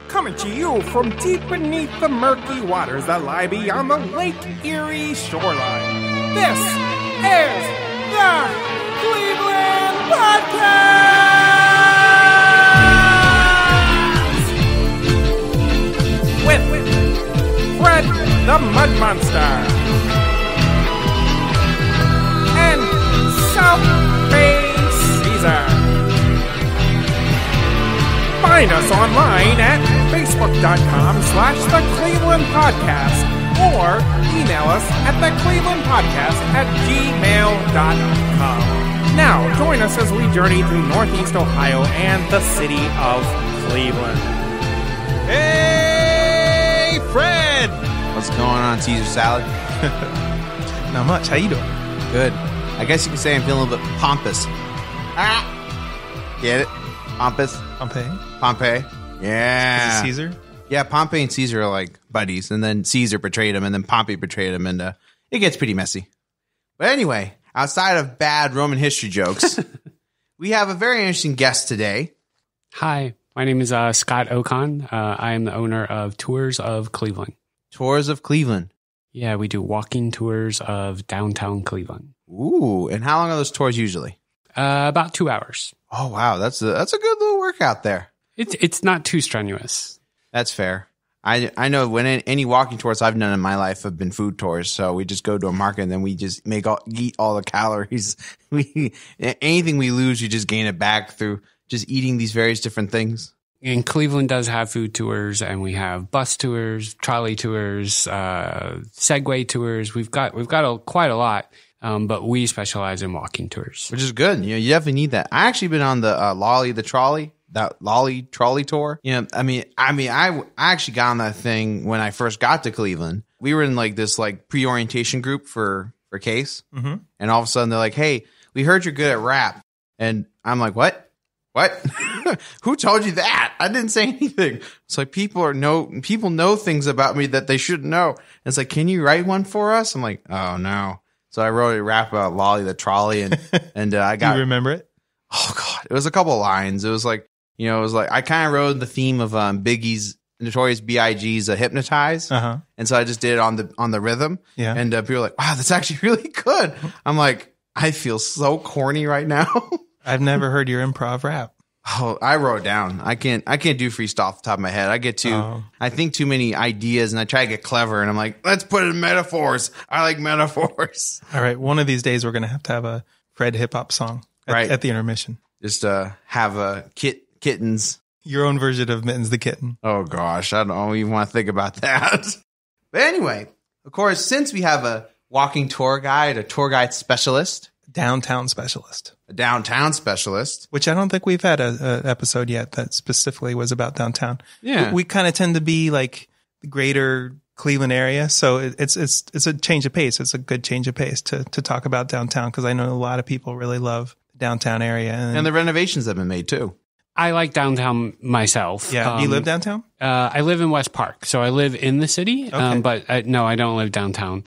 Coming to you from deep beneath the murky waters that lie beyond the Lake Erie shoreline. This is the Cleveland Podcast! With Fred the Mud Monster and South Bay Caesar. Find us online at facebook.com/The Cleveland Podcast or email us at theclevelandpodcast@gmail.com. Now, join us as we journey through Northeast Ohio and the city of Cleveland. Hey, Fred! What's going on, Caesar salad? Not much. How you doing? Good. I guess you could say I'm feeling a little bit pompous. Get it? Pompous? Pompey. Yeah. Is it Caesar? Yeah, Pompey and Caesar are like buddies, and then Caesar betrayed him, and then Pompey betrayed him, and it gets pretty messy. But anyway, outside of bad Roman history jokes, we have a very interesting guest today. Hi, my name is Scott Ocon. I am the owner of Tours of Cleveland. Tours of Cleveland. Yeah, we do walking tours of downtown Cleveland. Ooh, and how long are those tours usually? About 2 hours. Oh, wow. That's a good little workout there. It's not too strenuous. That's fair. I know when any walking tours I've done in my life have been food tours. So we just go to a market and then we just eat all the calories. Anything we lose, you just gain it back through just eating these various different things. And Cleveland does have food tours, and we have bus tours, trolley tours, Segway tours. We've got quite a lot. But we specialize in walking tours, which is good. You know, you definitely need that. I actually been on the Lolly trolley tour. You know, I actually got on that thing when I first got to Cleveland. We were in like this like pre-orientation group for Case, and all of a sudden they're like, "Hey, we heard you're good at rap," and I'm like, "What? Who told you that? I didn't say anything." It's like people know things about me that they shouldn't know. And it's like, "Can you write one for us?" I'm like, "Oh no." So I wrote a rap about Lolly the trolley, and I got. Do you remember it? Oh God, it was a couple of lines. It was like I kind of wrote the theme of Biggie's Notorious B.I.G.'s "Hypnotize," and so I just did it on the rhythm. Yeah, and people were like, "Wow, that's actually really good." I'm like, I feel so corny right now. I've never heard your improv rap. Oh, I wrote it down. I can't do freestyle off the top of my head. I think too many ideas, and I try to get clever, and I'm like, let's put it in metaphors. I like metaphors. All right. One of these days, we're going to have a Fred hip hop song at the intermission. Just have a kittens. Your own version of Mittens the Kitten. Oh, gosh. I don't even want to think about that. But anyway, of course, since we have a walking tour guide, a tour guide specialist. A downtown specialist, which I don't think we've had a episode yet that specifically was about downtown. Yeah, we kind of tend to be like the greater Cleveland area, so it's a change of pace. It's a good change of pace to talk about downtown, because I know a lot of people really love the downtown area and the renovations that have been made too. I like downtown myself. Yeah, do you live downtown? I live in West Park, so I live in the city. Okay. But I don't live downtown.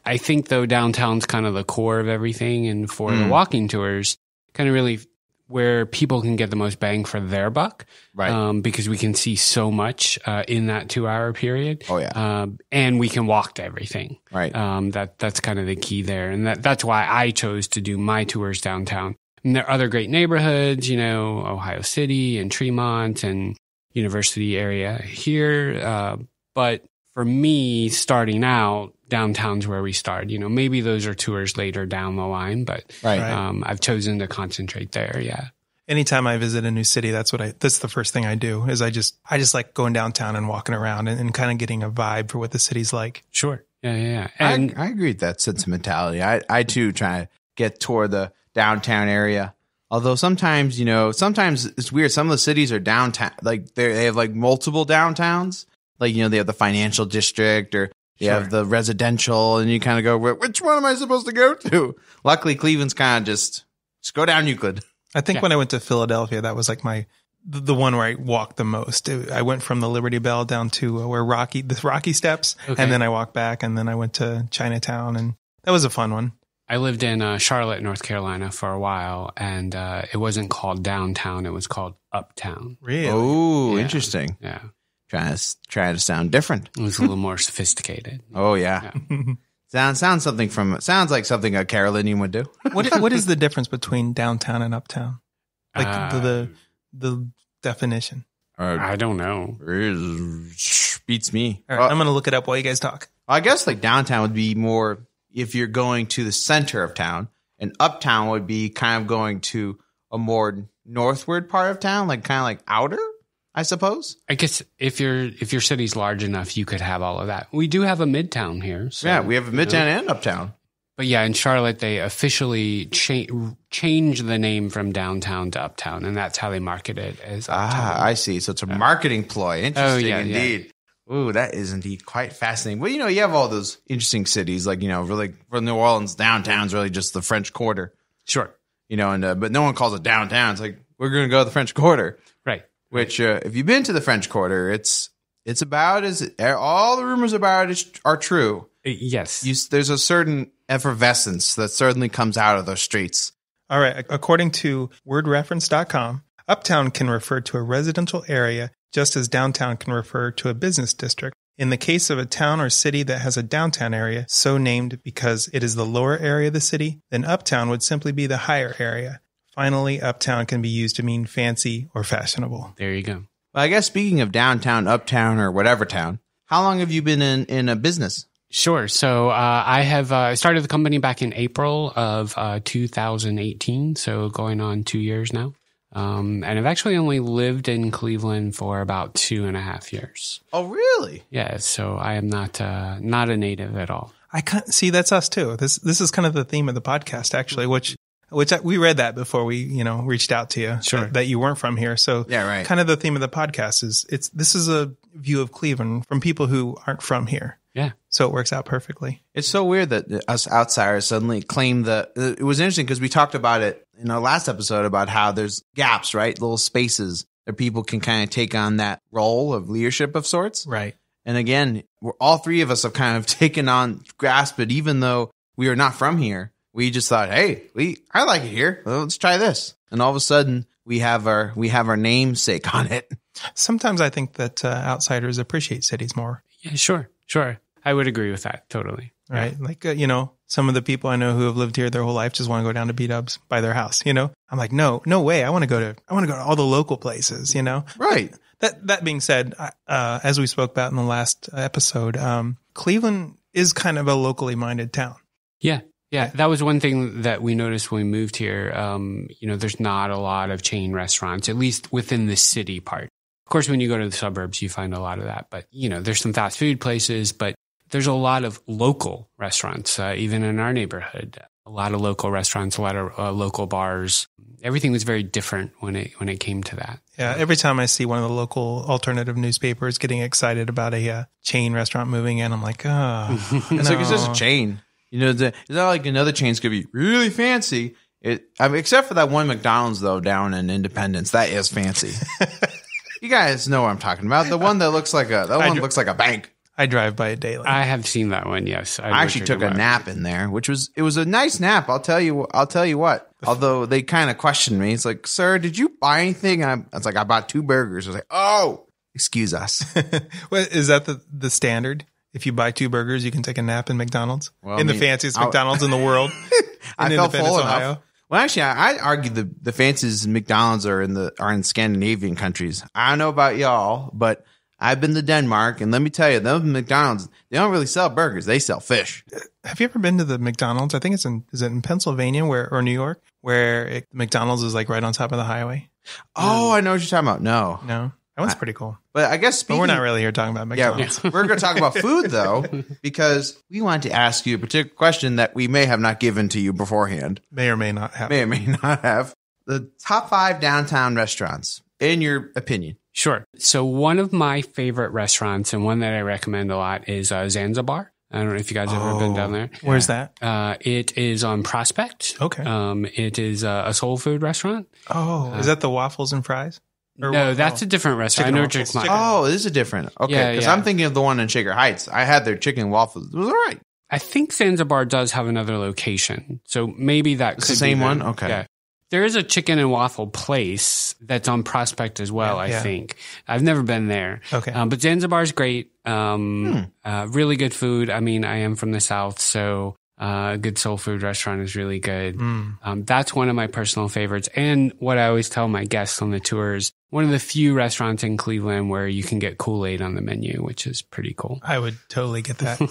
I think, though, downtown's kind of the core of everything. And for the walking tours, kind of really where people can get the most bang for their buck. Right. Because we can see so much in that 2 hour period. Oh, yeah. And we can walk to everything. Right. That's kind of the key there. And that's why I chose to do my tours downtown. And there are other great neighborhoods, Ohio City and Tremont and University area here. But for me, starting out, downtown's where we start. Maybe those are tours later down the line, but I've chosen to concentrate there. Yeah. Anytime I visit a new city, that's the first thing I do is I just like going downtown and walking around and kind of getting a vibe for what the city's like. Sure. Yeah. And I agree with that sentimentality. I too try to get toward the downtown area. Although sometimes it's weird. Some of the cities are downtown, like they have like multiple downtowns. Like, they have the financial district or they have the residential, and you kind of go, which one am I supposed to go to? Luckily, Cleveland's kind of just go down Euclid. I think when I went to Philadelphia, that was like the one where I walked the most. I went from the Liberty Bell down to the Rocky Steps, and then I walked back, and then I went to Chinatown, and that was a fun one. I lived in Charlotte, North Carolina for a while, and it wasn't called downtown. It was called Uptown. Really? Oh, Yeah. interesting. Yeah. Trying to sound different. It was a little more sophisticated. Oh, yeah. Sounds like something a Carolinian would do. What is the difference between downtown and uptown? Like the definition. I don't know. Beats me. All right, I'm going to look it up while you guys talk. I guess like downtown would be more if you're going to the center of town, and uptown would be kind of going to a more northward part of town, like kind of like outer, I suppose. I guess if your city's large enough, you could have all of that. We do have a midtown here. So, Yeah, we have a midtown and uptown. But yeah, in Charlotte, they officially changed the name from downtown to uptown, and that's how they market it as uptown. I see. So it's a marketing ploy. Interesting indeed. Ooh, that is indeed quite fascinating. Well, you have all those interesting cities, like, really for New Orleans, downtown's really just the French Quarter. Sure. But no one calls it downtown. It's like, we're going to go to the French Quarter. Right. Which, if you've been to the French Quarter, it's about as all the rumors about it are true. Yes. There's a certain effervescence that certainly comes out of those streets. All right. According to wordreference.com, uptown can refer to a residential area just as downtown can refer to a business district. In the case of a town or city that has a downtown area, so named because it is the lower area of the city, then uptown would simply be the higher area. Finally, uptown can be used to mean fancy or fashionable. There you go. Well, I guess speaking of downtown, uptown, or whatever town, how long have you been in a business? Sure. So I have started the company back in April of 2018, so going on 2 years now. And I've actually only lived in Cleveland for about 2.5 years. Oh, really? Yeah. So I am not a native at all. I can't see that's us too. This is kind of the theme of the podcast, actually, which we read that before we, reached out to you. Sure. That you weren't from here. So yeah, right. Kind of the theme of the podcast is this is a view of Cleveland from people who aren't from here. Yeah. So it works out perfectly. It's so weird that us outsiders suddenly claim it was interesting because we talked about it in our last episode about how there's gaps, right? Little spaces that people can kind of take on that role of leadership of sorts. Right. And again, all three of us have kind of grasped it, even though we are not from here. We just thought, hey, I like it here. Well, let's try this. And all of a sudden we have our namesake on it. Sometimes I think that outsiders appreciate cities more. Yeah, sure. I would agree with that totally. Right. Yeah. Like, some of the people I know who have lived here their whole life just want to go down to B-Dubs by their house, I'm like, no way. I want to go to all the local places, Right. That being said, as we spoke about in the last episode, Cleveland is kind of a locally minded town. Yeah. Yeah. That was one thing that we noticed when we moved here. There's not a lot of chain restaurants, at least within the city part. Of course, when you go to the suburbs, you find a lot of that. But, there's some fast food places, but there's a lot of local restaurants, even in our neighborhood. A lot of local restaurants, a lot of local bars. Everything was very different when it came to that. Yeah, every time I see one of the local alternative newspapers getting excited about a chain restaurant moving in, I'm like, oh. It's like, it's just a chain. It's not like another chain's going to be really fancy. Except for that one McDonald's, though, down in Independence. That is fancy. You guys know what I'm talking about. The one that looks like looks like a bank. I drive by it daily. I have seen that one. Yes, I actually took a nap in there, it was a nice nap. I'll tell you what. Although they kind of questioned me, it's like, "Sir, did you buy anything?" I was like, "I bought 2 burgers." I was like, "Oh, excuse us." Well, is that the standard? If you buy 2 burgers, you can take a nap in McDonald's, the fanciest McDonald's in the world. I felt full enough. Well, actually, I argue the fanciest McDonald's are in Scandinavian countries. I don't know about y'all, but I've been to Denmark, and let me tell you, those McDonald's, they don't really sell burgers; they sell fish. Have you ever been to the McDonald's? I think is it in Pennsylvania or New York, where McDonald's is like right on top of the highway? Oh, I know what you're talking about. No, that one's pretty cool. But I guess we're not really here talking about McDonald's. Yeah, we're going to talk about food though, because we wanted to ask you a particular question that we may have not given to you beforehand. May or may not have. May or may not have. The top 5 downtown restaurants, in your opinion. Sure. So one of my favorite restaurants and one that I recommend a lot is Zanzibar. I don't know if you guys have ever been down there. Where's that? It is on Prospect. Okay. It is a soul food restaurant. Oh, is that the waffles and fries? No, that's a different restaurant. I know what you're talking about. Oh, this is different. Okay, because I'm thinking of the one in Shaker Heights. I had their chicken waffles. It was all right. I think Zanzibar does have another location. So maybe that could the same be one? Okay. Yeah. There is a chicken and waffle place that's on Prospect as well, I think. I've never been there. Okay. But Zanzibar's great. Really good food. I mean, I am from the South, so a good soul food restaurant is really good. That's one of my personal favorites. And what I always tell my guests on the tours, one of the few restaurants in Cleveland where you can get Kool-Aid on the menu, which is pretty cool. I would totally get that.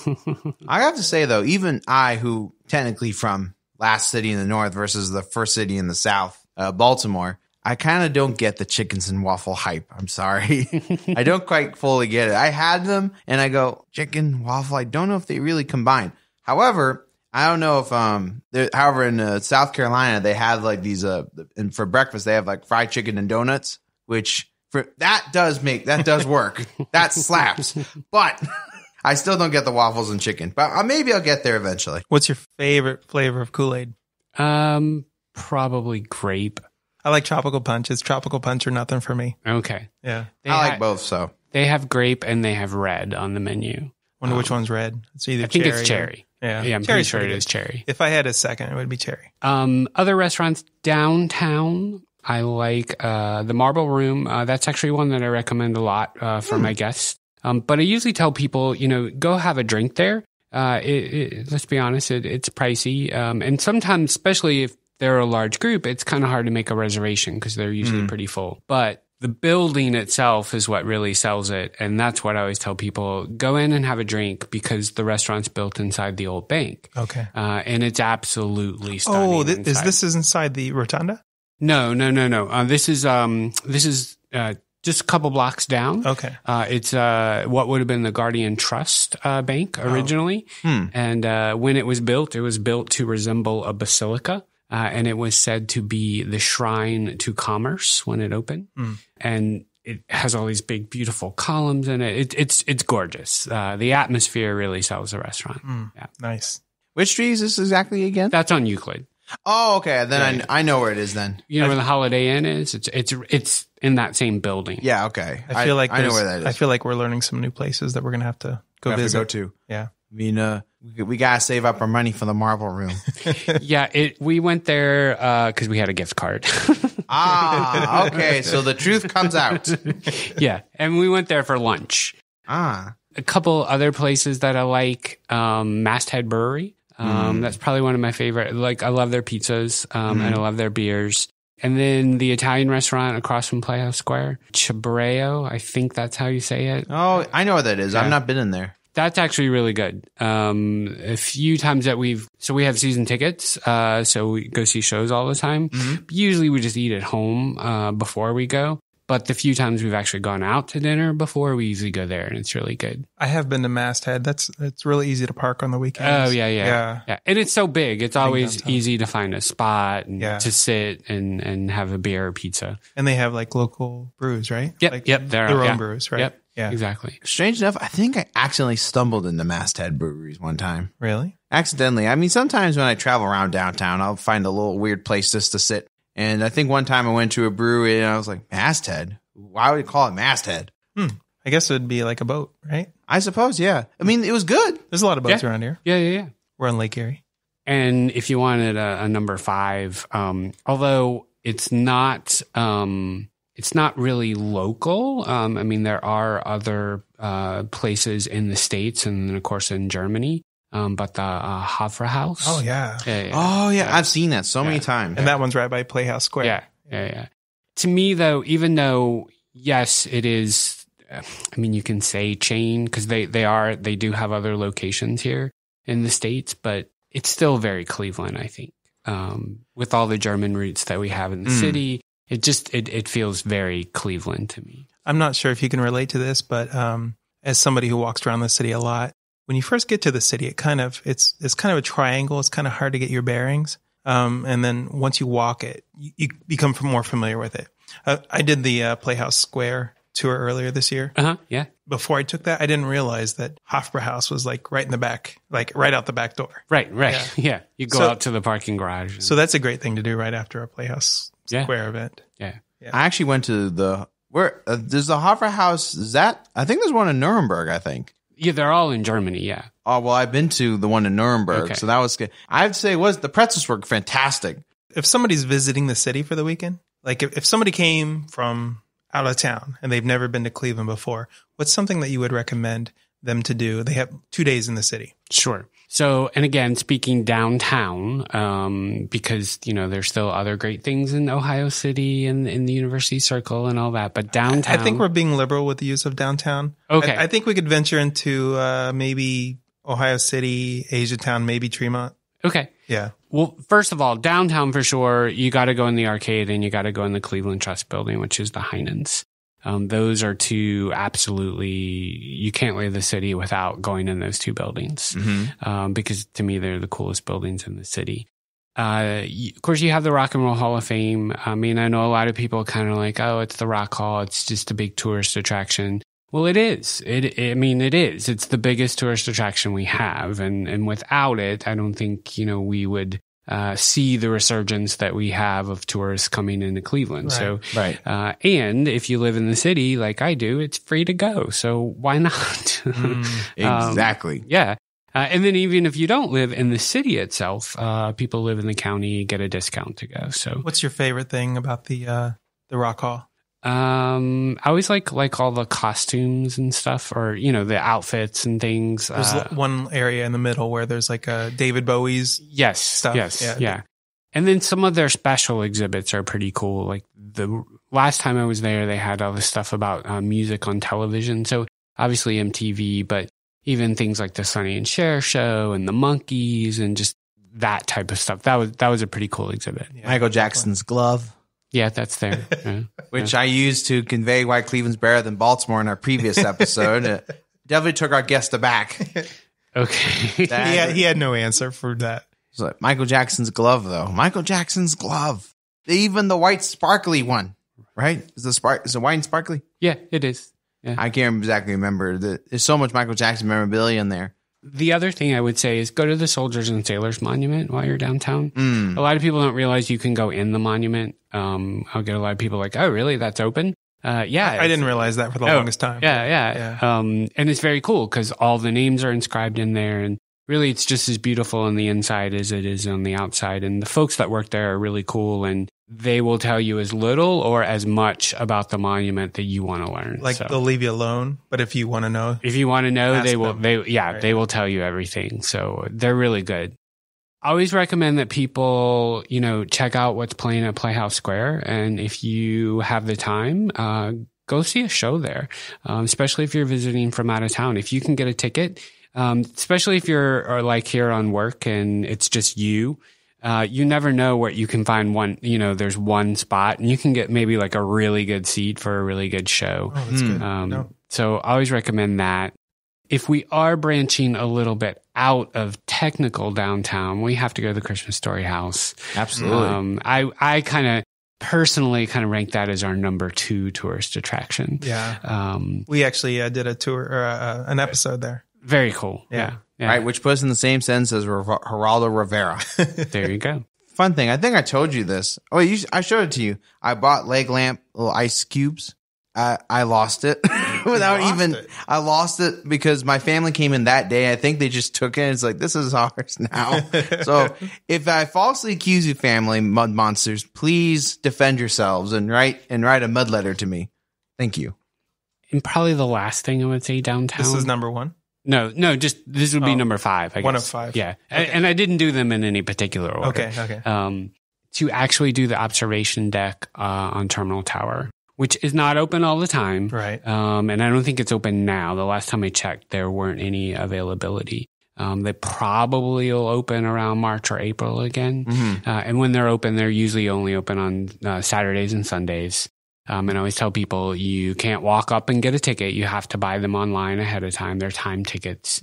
I have to say, though, even I, who technically from last city in the north versus the first city in the south, Baltimore, I kind of don't get the chickens and waffle hype. I'm sorry. I don't quite fully get it. I had them and I go, chicken, waffle, I don't know if they really combine. However, I don't know if, however, in South Carolina, they have like these, and for breakfast, they have like fried chicken and donuts, which that does work. That slaps. But I still don't get the waffles and chicken, but maybe I'll get there eventually. What's your favorite flavor of Kool-Aid? Probably grape. I like tropical punch. It's tropical punch or nothing for me. Okay. Yeah. I like both, so. They have grape and they have red on the menu. Wonder which one's red. It's either I think cherry it's cherry. Yeah, I'm pretty sure it is cherry. If I had a second, it would be cherry. Other restaurants downtown, I like the Marble Room. That's actually one that I recommend a lot for my guests. But I usually tell people, go have a drink there. Let's be honest, it's pricey. And sometimes, especially if they're a large group, it's kind of hard to make a reservation because they're usually pretty full. But the building itself is what really sells it. And that's what I always tell people. Go in and have a drink because the restaurant's built inside the old bank. Okay. And it's absolutely stunning. Oh, this is inside the rotunda? No. This is just a couple blocks down. Okay. It's what would have been the Guardian Trust Bank originally. And when it was built to resemble a basilica. And it was said to be the shrine to commerce when it opened. And it has all these big, beautiful columns in it. It's gorgeous. The atmosphere really sells the restaurant. Yeah. Nice. Which street is this exactly again? That's on Euclid. Oh, okay. Then I know where it is then. You know where the Holiday Inn is? It's in that same building. Yeah, okay. I feel like I know where that is. I feel like we're learning some new places that we're going to have to go visit. Go to. Yeah. I mean, we got to save up our money for the Marble Room. Yeah, we went there because we had a gift card. Okay. So the truth comes out. Yeah, and we went there for lunch. A couple other places that I like, Masthead Brewery. That's probably one of my favorite. Like, I love their pizzas and I love their beers. And then the Italian restaurant across from Playhouse Square, Ciabreo, I think that's how you say it. Oh, I know what that is. Yeah. I've not been in there. That's actually really good. A few times that we have season tickets, so we go see shows all the time. Usually we just eat at home before we go. But the few times we've actually gone out to dinner before, we usually go there, and it's really good. I have been to Masthead. It's really easy to park on the weekends. Oh, yeah. And it's so big. It's always downtown. easy to find a spot and to sit and have a beer or pizza. And they have like local brews, right? Yep. Their own brews, right? Yep. Yeah. Exactly. Strange enough, I think I accidentally stumbled into Masthead Breweries one time. Really? Accidentally. I mean, sometimes when I travel around downtown, I'll find a little weird place just to sit. And I think one time I went to a brewery and I was like, Masthead? Why would you call it Masthead? I guess it would be like a boat, right? I suppose, yeah. I mean, it was good. There's a lot of boats around here. Yeah. We're on Lake Erie. And if you wanted a number 5, although it's not really local. I mean, there are other places in the States and then, of course, in Germany. But the Harper House. Oh, yeah. Oh, yeah. I've seen that so many times. And that one's right by Playhouse Square. Yeah. To me, though, even though, yes, it is, I mean, you can say chain because they do have other locations here in the States, but it's still very Cleveland, I think. With all the German roots that we have in the city, it feels very Cleveland to me. I'm not sure if you can relate to this, but as somebody who walks around the city a lot, when you first get to the city, it's kind of a triangle. It's kind of hard to get your bearings. And then once you walk it, you become more familiar with it. I did the Playhouse Square tour earlier this year. Yeah. Before I took that, I didn't realize that Harper House was like right in the back, like right out the back door. Right. Yeah. You go out to the parking garage. So that's a great thing to do right after a Playhouse Square event. Yeah. I actually went to there's the Harper House. I think there's one in Nuremberg, I think. Yeah, they're all in Germany, yeah. Oh, well, I've been to the one in Nuremberg, so that was good. I'd say the pretzels were fantastic. If somebody's visiting the city for the weekend, like if somebody came from out of town and they've never been to Cleveland before, what's something that you would recommend them to do? They have 2 days in the city. Sure. So, and again, speaking downtown, because, there's still other great things in Ohio City and in the University Circle and all that, but downtown. I think we're being liberal with the use of downtown. Okay. I think we could venture into maybe Ohio City, Asiatown, maybe Tremont. Okay. Yeah. Well, first of all, downtown for sure, you got to go in the arcade and you got to go in the Cleveland Trust Building, which is the Heinens. Those are two absolutely, you can't leave the city without going in those two buildings. Because to me, they're the coolest buildings in the city. Of course, you have the Rock and Roll Hall of Fame. I mean, I know a lot of people kind of like, oh, it's the Rock Hall. It's just a big tourist attraction. Well, it is. It is. It's the biggest tourist attraction we have. And without it, I don't think, we would see the resurgence that we have of tourists coming into Cleveland. Right. So, Right. And if you live in the city like I do, it's free to go. So why not? Exactly. Yeah. And then even if you don't live in the city itself, people live in the county, get a discount to go. So what's your favorite thing about the Rock Hall? I always like all the costumes and stuff, or the outfits and things. There's one area in the middle where there's like David Bowie's stuff. Yes, yeah. And then some of their special exhibits are pretty cool. Like the last time I was there, they had all this stuff about music on television. So obviously MTV, but even things like the Sonny and Cher show and the Monkees and just that type of stuff. That was a pretty cool exhibit. Yeah, Michael Jackson's glove. Yeah, that's there. Yeah. Which I used to convey why Cleveland's better than Baltimore in our previous episode. Definitely took our guest aback. Okay. He had no answer for that. It's like Michael Jackson's glove, though. Michael Jackson's glove. Even the white sparkly one, right? Is the white and sparkly? Yeah, it is. Yeah. I can't exactly remember. There's so much Michael Jackson memorabilia in there. The other thing I would say is go to the Soldiers and Sailors Monument while you're downtown. A lot of people don't realize you can go in the monument. I'll get a lot of people like, oh, really? That's open? Yeah. I didn't realize that for the longest time. Yeah. And it's very cool because all the names are inscribed in there. And really, it's just as beautiful on the inside as it is on the outside. And the folks that work there are really cool. And they will tell you as little or as much about the monument that you want to learn. Like they'll leave you alone, but if you want to know, they will. They will tell you everything. So they're really good. I always recommend that people, check out what's playing at Playhouse Square, and if you have the time, go see a show there. Especially if you're visiting from out of town, if you can get a ticket, especially if you're like here on work and it's just you. You never know where you can find one, there's one spot and you can get maybe like a really good seat for a really good show. Oh, that's good. So I always recommend that. If we are branching a little bit out of technical downtown, we have to go to the Christmas Story House. Absolutely. I kind of personally rank that as our number 2 tourist attraction. Yeah. We actually did a tour or an episode there. Very cool. Yeah. Right, which puts in the same sense as Geraldo Rivera. There you go. Fun thing. I think I told you this. Oh, I showed it to you. I bought leg lamp little ice cubes. I lost it I lost it because my family came in that day. I think they just took it. It's like, this is ours now. So if I falsely accuse you, family mud monsters, please defend yourselves and write a mud letter to me. Thank you. And probably the last thing I would say downtown. This is number 1. No, just this would be number 5. I guess. 1 of 5. Yeah, okay. And I didn't do them in any particular order. Okay. To actually do the observation deck on Terminal Tower, which is not open all the time. Right. And I don't think it's open now. The last time I checked, there weren't any availability. They probably will open around March or April again. Mm-hmm. And when they're open, they're usually only open on Saturdays and Sundays. And I always tell people you can't walk up and get a ticket. You have to buy them online ahead of time. They're time tickets.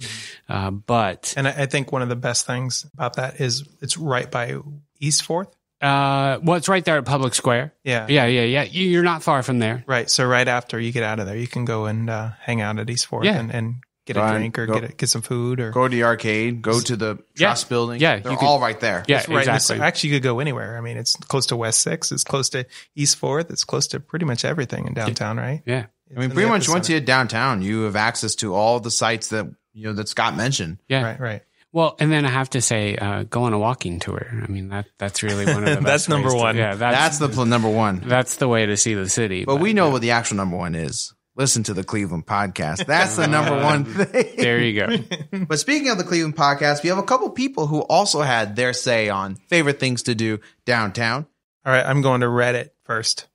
And I think one of the best things about that is it's right by East 4th. Well, it's right there at Public Square. Yeah. You're not far from there. Right. So right after you get out of there, you can go and hang out at East 4th and get a drink or get some food or go to the arcade, go to the Trust Building. Yeah, they're all right there. Yeah, right. exactly. Actually, you could go anywhere. I mean, it's close to West 6. It's close to East 4th. It's close to pretty much everything in downtown, right? Yeah. I mean, pretty much once you hit downtown, you have access to all the sites that that Scott mentioned. Yeah. Right. Well, and then I have to say, go on a walking tour. I mean, that's really one of the best That's number one. That's the number one. That's the way to see the city. But we know what the actual number one is. Listen to the Cleveland podcast. That's the number one thing. There you go. But speaking of the Cleveland podcast, we have a couple people who also had their say on favorite things to do downtown. All right, I'm going to Reddit first.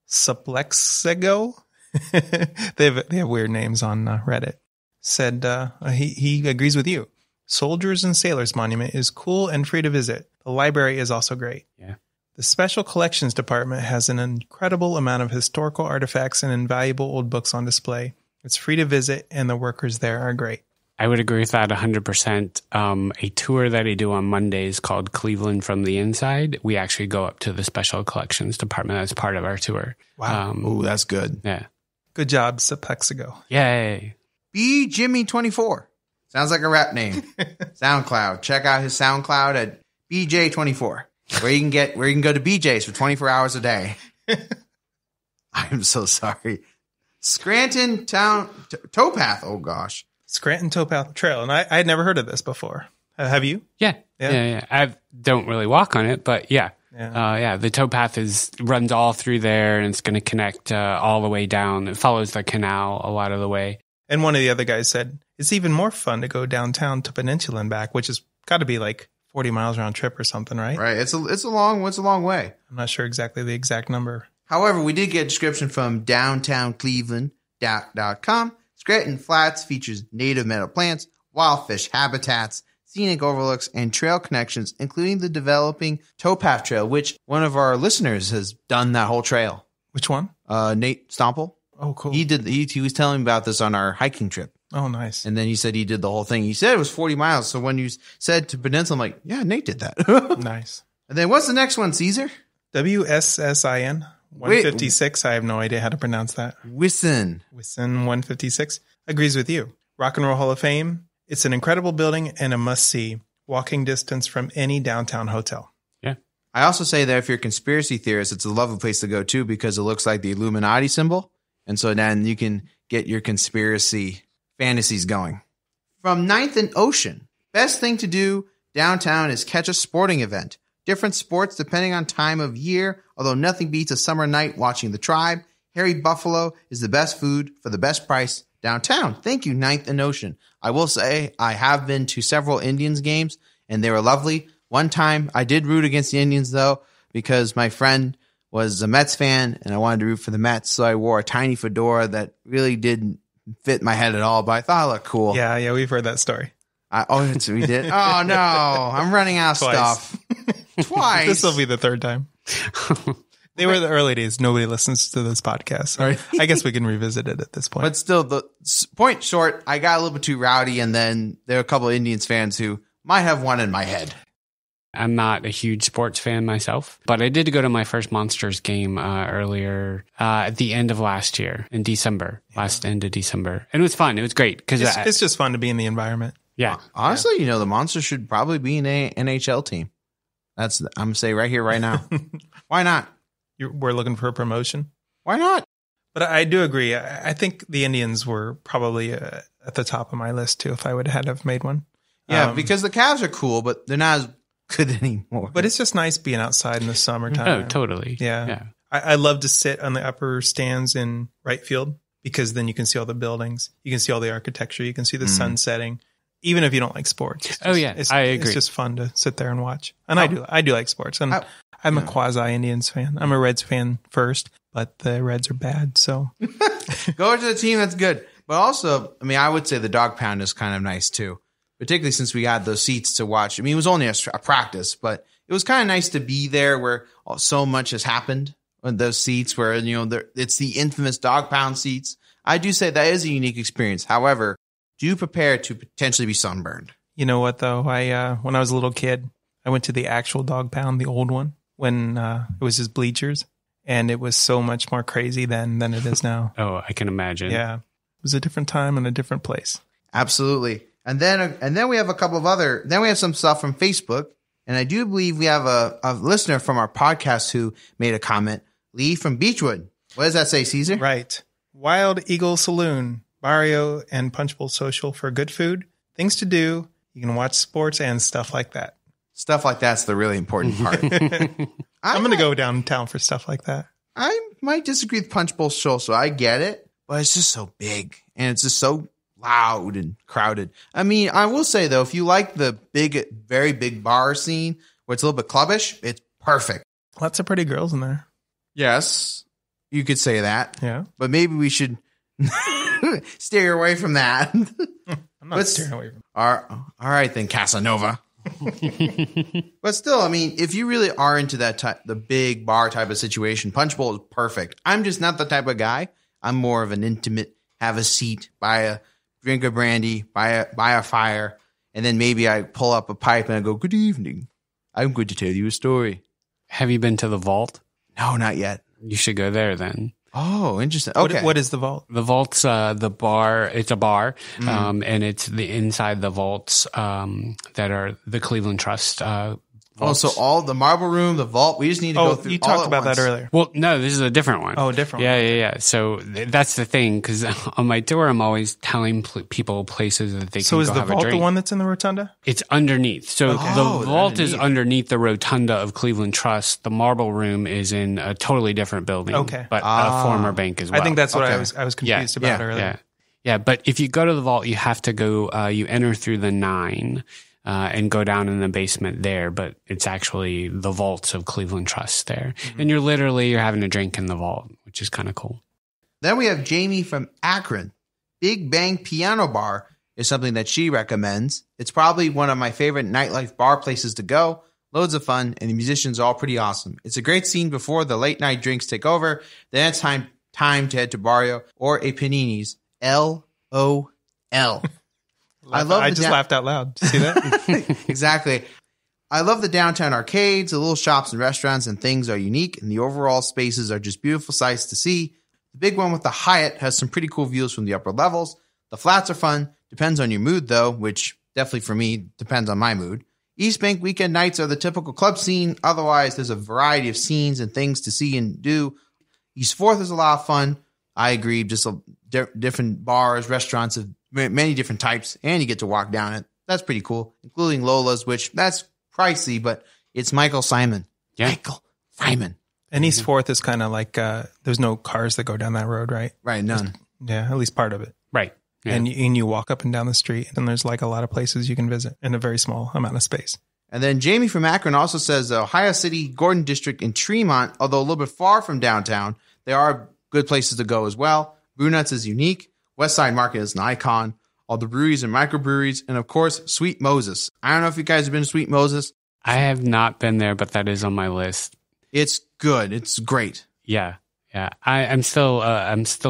Suplexigo. They have weird names on Reddit. Said he agrees with you. Soldiers and Sailors Monument is cool and free to visit. The library is also great. Yeah. The Special Collections Department has an incredible amount of historical artifacts and invaluable old books on display. It's free to visit, and the workers there are great. I would agree with that 100%. A tour that I do on Mondays called Cleveland from the Inside, we actually go up to the Special Collections Department as part of our tour. Wow. Ooh, that's good. Yeah. Good job, Suplexigo. Yay. B Jimmy 24. Sounds like a rap name. SoundCloud. Check out his SoundCloud at BJ24, where you can go to BJ's for 24 hours a day. I'm so sorry. Scranton Town Towpath. Oh gosh. Scranton Towpath Trail, and I had never heard of this before. Have you? Yeah. I don't really walk on it, but yeah. The towpath runs all through there, and it's going to connect all the way down. It follows the canal a lot of the way. And one of the other guys said it's even more fun to go downtown to Peninsula and back, which has got to be like 40 miles round trip or something, right? Right. It's a long way. I'm not sure exactly the exact number. However, we did get a description from downtowncleveland.com. Scranton Flats features native meadow plants, wild fish habitats, scenic overlooks, and trail connections, including the developing towpath trail, which one of our listeners has done that whole trail. Which one? Nate Stomple. Oh, cool. He was telling me about this on our hiking trip. Oh, nice. And then he said he did the whole thing. He said it was 40 miles. So when you said to Peninsula, I'm like, yeah, Nate did that. Nice. And then what's the next one, Caesar? WSSIN 156. I have no idea how to pronounce that. Wisson 156. Agrees with you. Rock and Roll Hall of Fame. It's an incredible building and a must-see. Walking distance from any downtown hotel. Yeah. I also say that if you're a conspiracy theorist, it's a lovely place to go too because it looks like the Illuminati symbol. And so then you can get your conspiracy fantasies going. From 9th and Ocean, best thing to do downtown is catch a sporting event. Different sports depending on time of year, although nothing beats a summer night watching the Tribe. Harry Buffalo is the best food for the best price downtown. Thank you, 9th and Ocean. I will say I have been to several Indians games, and they were lovely. One time I did root against the Indians, though, because my friend was a Mets fan, and I wanted to root for the Mets, so I wore a tiny fedora that really didn't fit my head at all, but I thought it looked cool. Yeah, we've heard that story. We did? Oh, no. I'm running out of stuff. Twice. This will be the third time. They were the early days. Nobody listens to this podcast. So right. I guess we can revisit it at this point. But still, the point short, I got a little bit too rowdy, and then there are a couple of Indians fans who might have one in my head. I'm not a huge sports fan myself, but I did go to my first Monsters game earlier at the end of last year in December, end of December. And it was fun. It was great because it's just fun to be in the environment. Yeah. Honestly, the Monsters should probably be an NHL team. I'm going to say right here, right now. Why not? We're looking for a promotion. Why not? But I do agree. I think the Indians were probably at the top of my list too if I would have made one. Yeah, because the Cavs are cool, but they're not as good anymore. But it's just nice being outside in the summertime. Oh, totally. Yeah. I love to sit on the upper stands in right field because then you can see all the buildings. You can see all the architecture. You can see the sun setting. Even if you don't like sports. I agree. It's just fun to sit there and watch. And I do like sports. And I'm a quasi-Indians fan. I'm a Reds fan first, but the Reds are bad, so. Go to the team that's good. But also, I would say the dog pound is kind of nice too. Particularly since we had those seats to watch. It was only a practice, but it was kind of nice to be there where so much has happened on those seats where, it's the infamous dog pound seats. I do say that is a unique experience. However, do prepare to potentially be sunburned. You know what, though? When I was a little kid, I went to the actual dog pound, the old one, when it was just bleachers. And it was so much more crazy than it is now. Oh, I can imagine. Yeah. It was a different time and a different place. Absolutely. And then we have a couple of then we have some stuff from Facebook. And I do believe we have a listener from our podcast who made a comment, Lee from Beechwood. What does that say, Caesar? Right. Wild Eagle Saloon, Barrio and Punch Bowl Social for good food, things to do. You can watch sports and stuff like that. Stuff like that's the really important part. I'm going to go downtown for stuff like that. I might disagree with Punch Bowl Show, so I get it, but it's just so big and it's just so loud and crowded. I mean, I will say though, if you like the very big bar scene where it's a little bit clubbish, it's perfect. Lots of pretty girls in there. Yes, you could say that. Yeah. But maybe we should steer away from that. I'm not steering away from it. All right then, Casanova. But still, I mean, if you really are into that the big bar type of situation, Punch Bowl is perfect. I'm just not the type of guy. I'm more of an intimate, have a seat, buy a drink of brandy, buy a fire, and then maybe I pull up a pipe and I go, "Good evening. I'm going to tell you a story." Have you been to the vault? No, not yet. You should go there then. Oh, interesting. Okay. What is the vault? The vault's the bar. It's a bar, and it's the inside the vaults that are the Cleveland Trust. Vaults. So all the marble room, the vault. We just need to go through. You talked about that earlier. Well, no, this is a different one. Oh, different. Yeah. So that's the thing, because on my tour, I'm always telling people places that they can go have a drink. So is the vault the one that's in the rotunda? It's underneath. So the vault is underneath the rotunda of Cleveland Trust. The marble room is in a totally different building. Okay. But a former bank as well. I think that's what I was confused about earlier. Yeah. But if you go to the vault, you have to go, you enter through the 9. And go down in the basement there, but it's actually the vaults of Cleveland Trust there. Mm-hmm. And you're having a drink in the vault, which is kind of cool. Then we have Jamie from Akron. Big Bang Piano Bar is something that she recommends. It's probably one of my favorite nightlife bar places to go. Loads of fun, and the musicians are all pretty awesome. It's a great scene before the late night drinks take over. Then it's time to head to Barrio or a Panini's. LOL. I just laughed out loud. Did you see that? Exactly. I love the downtown arcades. The little shops and restaurants and things are unique, and the overall spaces are just beautiful sights to see. The big one with the Hyatt has some pretty cool views from the upper levels. The flats are fun. Depends on your mood, though, which definitely for me depends on my mood. East Bank weekend nights are the typical club scene. Otherwise, there's a variety of scenes and things to see and do. East 4th is a lot of fun. I agree. Just different bars, restaurants of many different types, and you get to walk down it. That's pretty cool, including Lola's, which that's pricey, but it's Michael Simon. Yeah. Michael Simon. And East 4th is kind of like there's no cars that go down that road, right? Right, none. Yeah, at least part of it. Right. Yeah. And you walk up and down the street, and there's like a lot of places you can visit in a very small amount of space. And then Jamie from Akron also says the Ohio City Gordon District in Tremont, although a little bit far from downtown, there are good places to go as well. Brunette's is unique. West Side Market is an icon. All the breweries and microbreweries. And, of course, Sweet Moses. I don't know if you guys have been to Sweet Moses. I have not been there, but that is on my list. It's good. It's great. Yeah. I'm still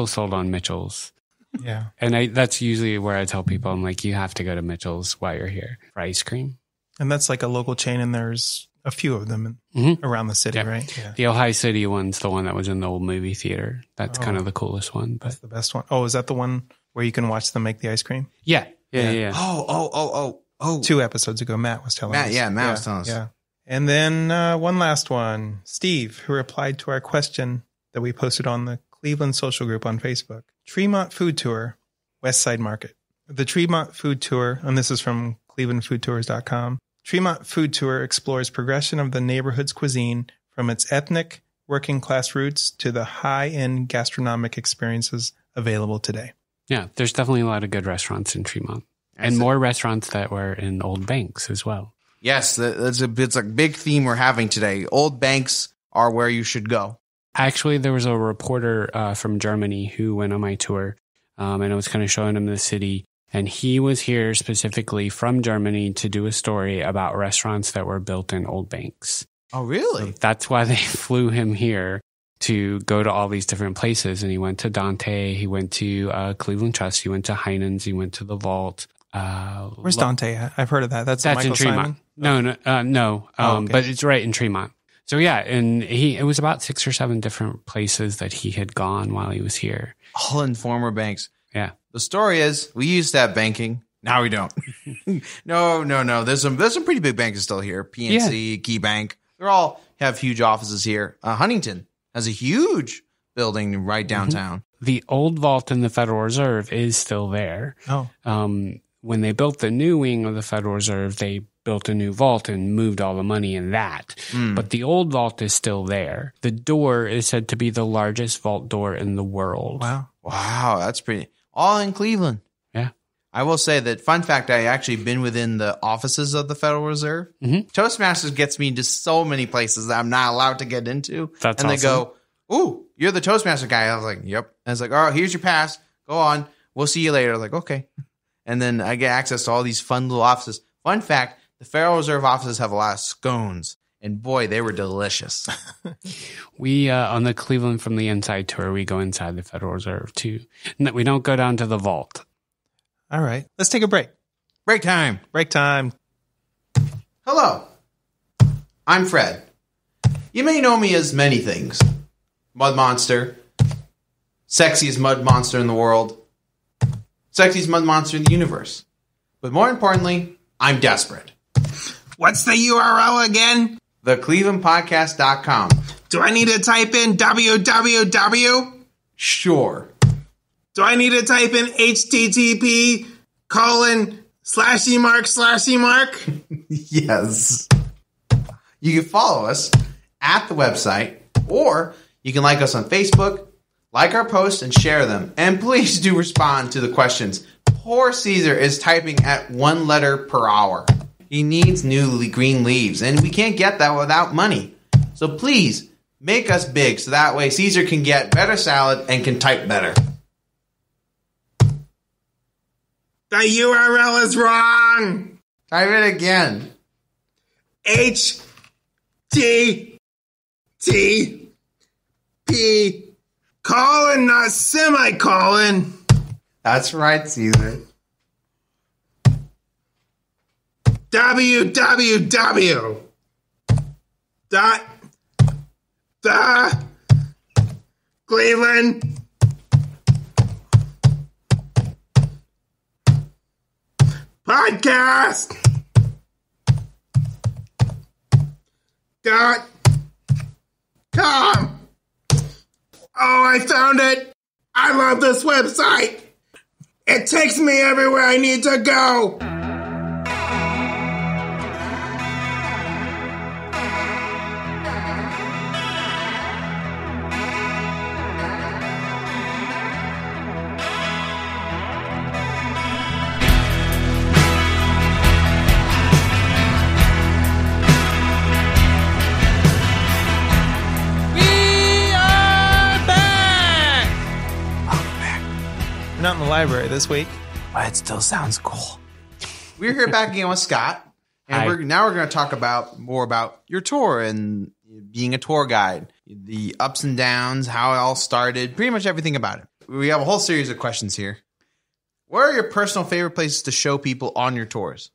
sold on Mitchell's. Yeah. And that's usually where I tell people, I'm like, you have to go to Mitchell's while you're here for ice cream. And that's like a local chain, and there's a few of them around the city, right? Yeah. The Ohio City one's the one that was in the old movie theater. That's kind of the coolest one. But that's the best one. Oh, is that the one where you can watch them make the ice cream? Yeah. Oh. 2 episodes ago, Matt was telling us. Yeah, Matt was telling us. Yeah. And then one last one. Steve, who replied to our question that we posted on the Cleveland social group on Facebook. Tremont Food Tour, West Side Market. The Tremont Food Tour, and this is from clevelandfoodtours.com. Tremont Food Tour explores progression of the neighborhood's cuisine from its ethnic, working class roots to the high-end gastronomic experiences available today. Yeah, there's definitely a lot of good restaurants in Tremont. And more restaurants that were in old banks as well. Yes, it's a big theme we're having today. Old banks are where you should go. Actually, there was a reporter from Germany who went on my tour, and I was kind of showing him the city. And he was here specifically from Germany to do a story about restaurants that were built in old banks. Oh, really? So that's why they flew him here to go to all these different places. And he went to Dante, he went to Cleveland Trust, he went to Heinen's, he went to the Vault. Where's Dante at? I've heard of that. That's Michael in Tremont. Simon? No. Okay. But it's right in Tremont. So yeah, and it was about 6 or 7 different places that he had gone while he was here. All in former banks. Yeah. The story is we used to have banking. Now we don't. No. There's some pretty big banks still here. PNC, Key Bank. They all have huge offices here. Huntington has a huge building right downtown. The old vault in the Federal Reserve is still there. Oh. when they built the new wing of the Federal Reserve, they built a new vault and moved all the money in that. But the old vault is still there. The door is said to be the largest vault door in the world. Wow, that's pretty. All in Cleveland. Yeah. I will say that, fun fact, I actually been within the offices of the Federal Reserve. Toastmasters gets me to so many places that I'm not allowed to get into. That's and awesome. They go, ooh, you're the Toastmaster guy. I was like, yep. And I was like, all right, here's your pass. Go on. We'll see you later. I was like, okay. And then I get access to all these fun little offices. Fun fact, the Federal Reserve offices have a lot of scones. And boy, they were delicious. We, on the Cleveland from the Inside tour, we go inside the Federal Reserve too. No, we don't go down to the vault. All right. Let's take a break. Break time. Break time. Hello. I'm Fred. You may know me as many things. Mud Monster. Sexiest mud monster in the world. Sexiest mud monster in the universe. But more importantly, I'm desperate. What's the URL again? TheClevelandPodcast.com. Do I need to type in www? Sure. Do I need to type in http://mark/? Yes. You can follow us at the website, or you can like us on Facebook, like our posts, and share them. And please do respond to the questions. Poor Caesar is typing at 1 letter per hour. He needs new green leaves, and we can't get that without money. So please, make us big so that way Caesar can get better salad and can type better. The URL is wrong. Type it again. HTTP: not semicolon. That's right, Caesar. www. dot the Cleveland podcast .com. Oh, I found it. I love this website. It takes me everywhere I need to go. We're not in the library this week. But it still sounds cool. We're here back again with Scott, and Hi. we're going to talk more about your tour and being a tour guide, the ups and downs, how it all started, pretty much everything about it. We have a whole series of questions here. What are your personal favorite places to show people on your tours?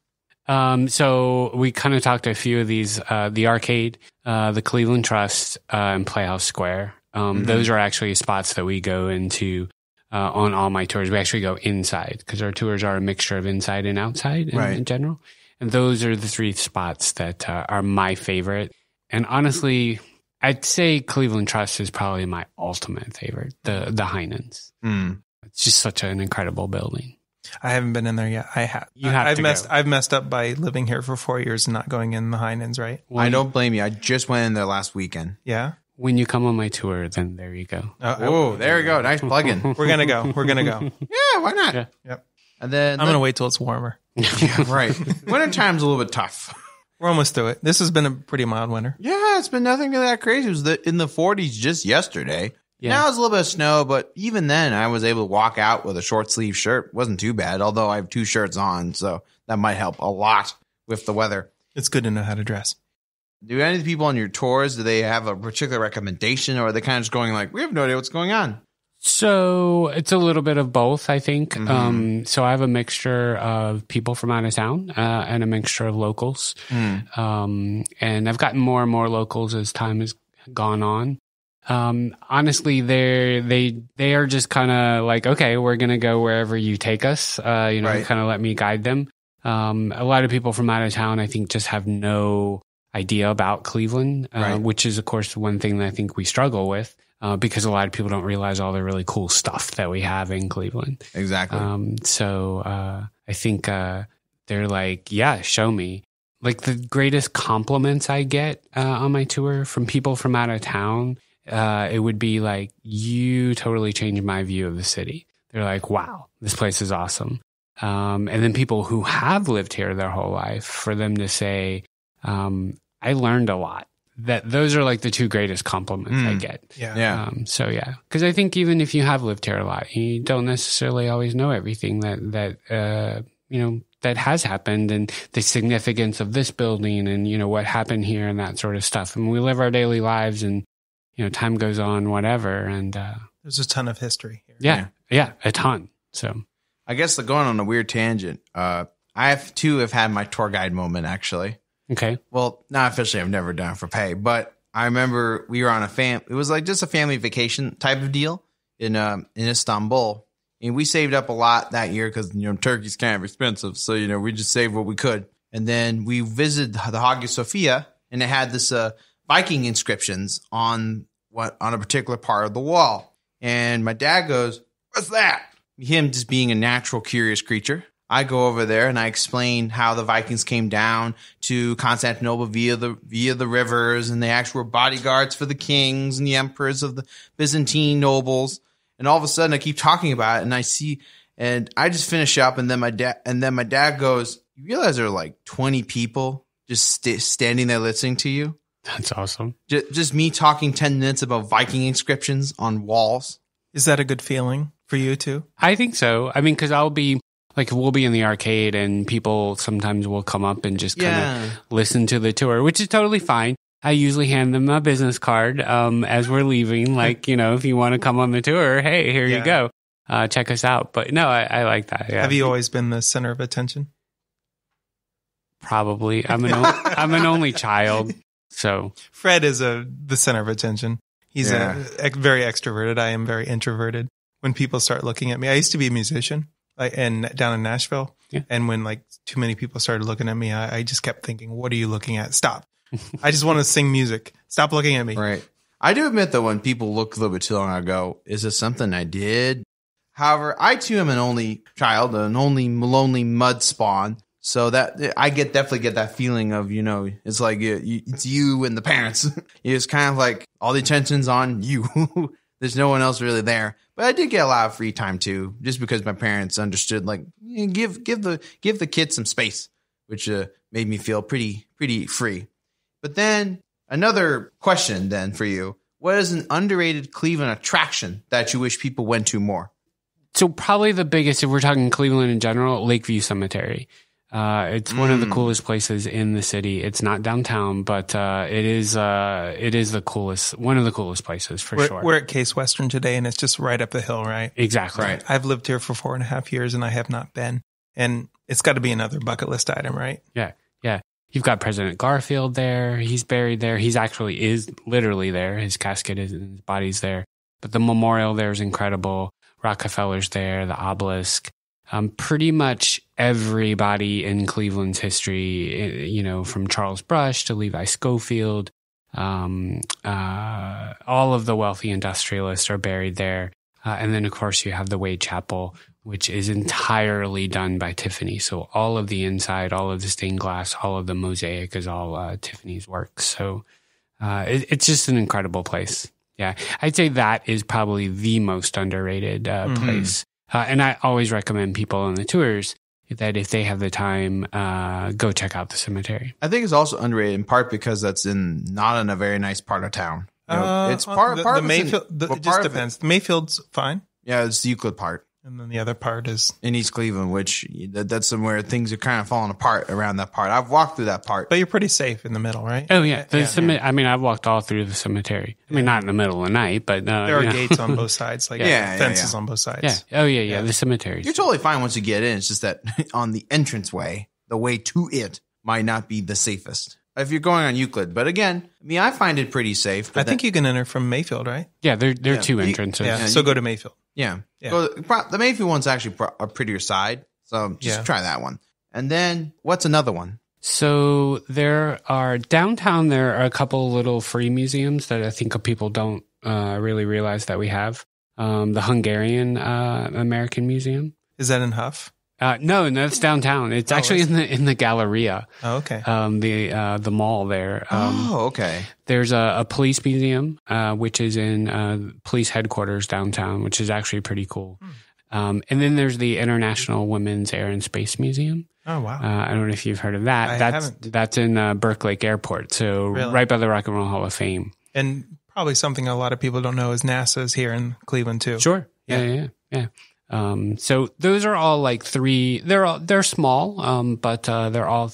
So we kind of talked to a few of these, the arcade, the Cleveland Trust, and Playhouse Square. Those are actually spots that we go into on all my tours. We actually go inside because our tours are a mixture of inside and outside in general. And those are the 3 spots that are my favorite. And honestly, I'd say Cleveland Trust is probably my ultimate favorite, the Heinens. It's just such an incredible building. I haven't been in there yet. I have. Go. I've messed up by living here for 4 years and not going in the Heinens, right? I don't blame you. I just went in there last weekend. Yeah. When you come on my tour, then there you go. Oh, there we go. Nice plug-in. We're gonna go. Yeah, why not? Yeah. Yep. And then I'm gonna wait till it's warmer. Yeah, right. Wintertime's a little bit tough. We're almost through it. This has been a pretty mild winter. Yeah, it's been nothing really that crazy. It was in the 40s just yesterday. Yeah. Now it's a little bit of snow, but even then I was able to walk out with a short sleeve shirt. Wasn't too bad, although I have 2 shirts on, so that might help a lot with the weather. It's good to know how to dress. Do any of the people on your tours, do they have a particular recommendation, or are they kind of just going like, we have no idea what's going on? So it's a little bit of both, I think. So I have a mixture of people from out of town and a mixture of locals. And I've gotten more and more locals as time has gone on. Honestly, they are just kind of like, okay, we're going to go wherever you take us, kind of let me guide them. A lot of people from out of town, I think, just have no idea about Cleveland, which is, of course, one thing that I think we struggle with. Because a lot of people don't realize all the really cool stuff that we have in Cleveland. Exactly. So I think they're like, yeah, show me. Like the greatest compliments I get on my tour from people from out of town, it would be like, you totally changed my view of the city. They're like, wow, this place is awesome. And then people who have lived here their whole life, for them to say, I learned a lot. Those are like the two greatest compliments I get. Yeah. So yeah, because I think even if you have lived here a lot, you don't necessarily always know everything that has happened, and the significance of this building, and what happened here and that sort of stuff. And we live our daily lives, and time goes on, whatever. And there's a ton of history here. Yeah, a ton. So I guess going on a weird tangent, I have had my tour guide moment actually. Okay. Well, not officially. I've never done it for pay, but I remember we were on it was like just a family vacation type of deal in Istanbul. And we saved up a lot that year because, Turkey's kind of expensive. So, we just saved what we could. And then we visited the Hagia Sophia, and it had this Viking inscriptions on a particular part of the wall. And my dad goes, "What's that?" Him just being a natural curious creature. I go over there and I explain how the Vikings came down to Constantinople via the rivers, and they actually were bodyguards for the kings and the emperors of the Byzantine nobles. And all of a sudden I keep talking about it, and I just finish up, and then my dad goes, "You realize there are like 20 people just standing there listening to you?" That's awesome. Just me talking 10 minutes about Viking inscriptions on walls. Is that a good feeling for you too? I think so. I mean, because we'll be in the arcade, and people sometimes will come up and just kind of listen to the tour, which is totally fine. I usually hand them a business card as we're leaving. Like, if you want to come on the tour, hey, here you go. Check us out. But no, I like that. Yeah. Have you always been the center of attention? Probably. I'm an only child. So Fred is the center of attention. He's very extroverted. I am very introverted. When people start looking at me, I used to be a musician. Down in Nashville. Yeah. And when too many people started looking at me, I just kept thinking, what are you looking at? Stop. I just want to sing music. Stop looking at me. Right. I do admit that when people look a little bit too long, I go, is this something I did? However, I too am an only child, an only lonely mud spawn. So that I definitely get that feeling of, it's like it's you and the parents. It's kind of like all the attention's on you. There's no one else really there. But I did get a lot of free time too, just because my parents understood, like, give the kids some space, which made me feel pretty free. But then another question then for you: what is an underrated Cleveland attraction that you wish people went to more? So probably the biggest, if we're talking Cleveland in general, Lakeview Cemetery. It's one of the coolest places in the city. It's not downtown, but it is the coolest, one of the coolest places for sure. We're at Case Western today, and it's just right up the hill, right? Exactly. Right. I've lived here for 4.5 years, and I have not been. And it's got to be another bucket list item, right? Yeah. You've got President Garfield there. He's buried there. He's actually is literally there. His casket is, and his body's there. But the memorial there is incredible. Rockefeller's there, the obelisk. Pretty much everybody in Cleveland's history, from Charles Brush to Levi Schofield, all of the wealthy industrialists are buried there. And then, of course, you have the Wade Chapel, which is entirely done by Tiffany. So all of the inside, all of the stained glass, all of the mosaic is all Tiffany's work. So it's just an incredible place. Yeah, I'd say that is probably the most underrated place. And I always recommend people on the tours that if they have the time, go check out the cemetery. I think it's also underrated in part because that's not in a very nice part of town. It's part the of Mayfield. It just depends. The Mayfield's fine, Yeah, it's the Euclid part. and then the other part is. In East Cleveland, which that's somewhere things are kind of falling apart around that part. I've walked through that part. But you're pretty safe in the middle, right? Oh yeah, I mean, I've walked all through the cemetery. I mean, not in the middle of the night, but there are gates on both sides, like fences on both sides. Yeah. Oh yeah. The cemetery. You're totally fine once you get in. It's just that on the entranceway, the way to it might not be the safest if you're going on Euclid. But again, I mean, I find it pretty safe. I think you can enter from Mayfield, right? Yeah, there are two entrances. So go to Mayfield. Yeah. The Mayfield one's actually a prettier side. So just try that one. And then what's another one? So there are downtown, there are a couple little free museums that I think people don't really realize that we have. The Hungarian American Museum. Is that in Huff? No, it's downtown. It's actually in the Galleria. Oh, okay. The mall there. Okay. There's a police museum, which is in police headquarters downtown, which is actually pretty cool. And then there's the International Women's Air and Space Museum. Oh, wow. I don't know if you've heard of that. I haven't. That's in Burke Lake Airport, so right by the Rock and Roll Hall of Fame. And probably something a lot of people don't know is NASA's here in Cleveland too. Sure. Yeah. So those are all like three. They're small, but they're all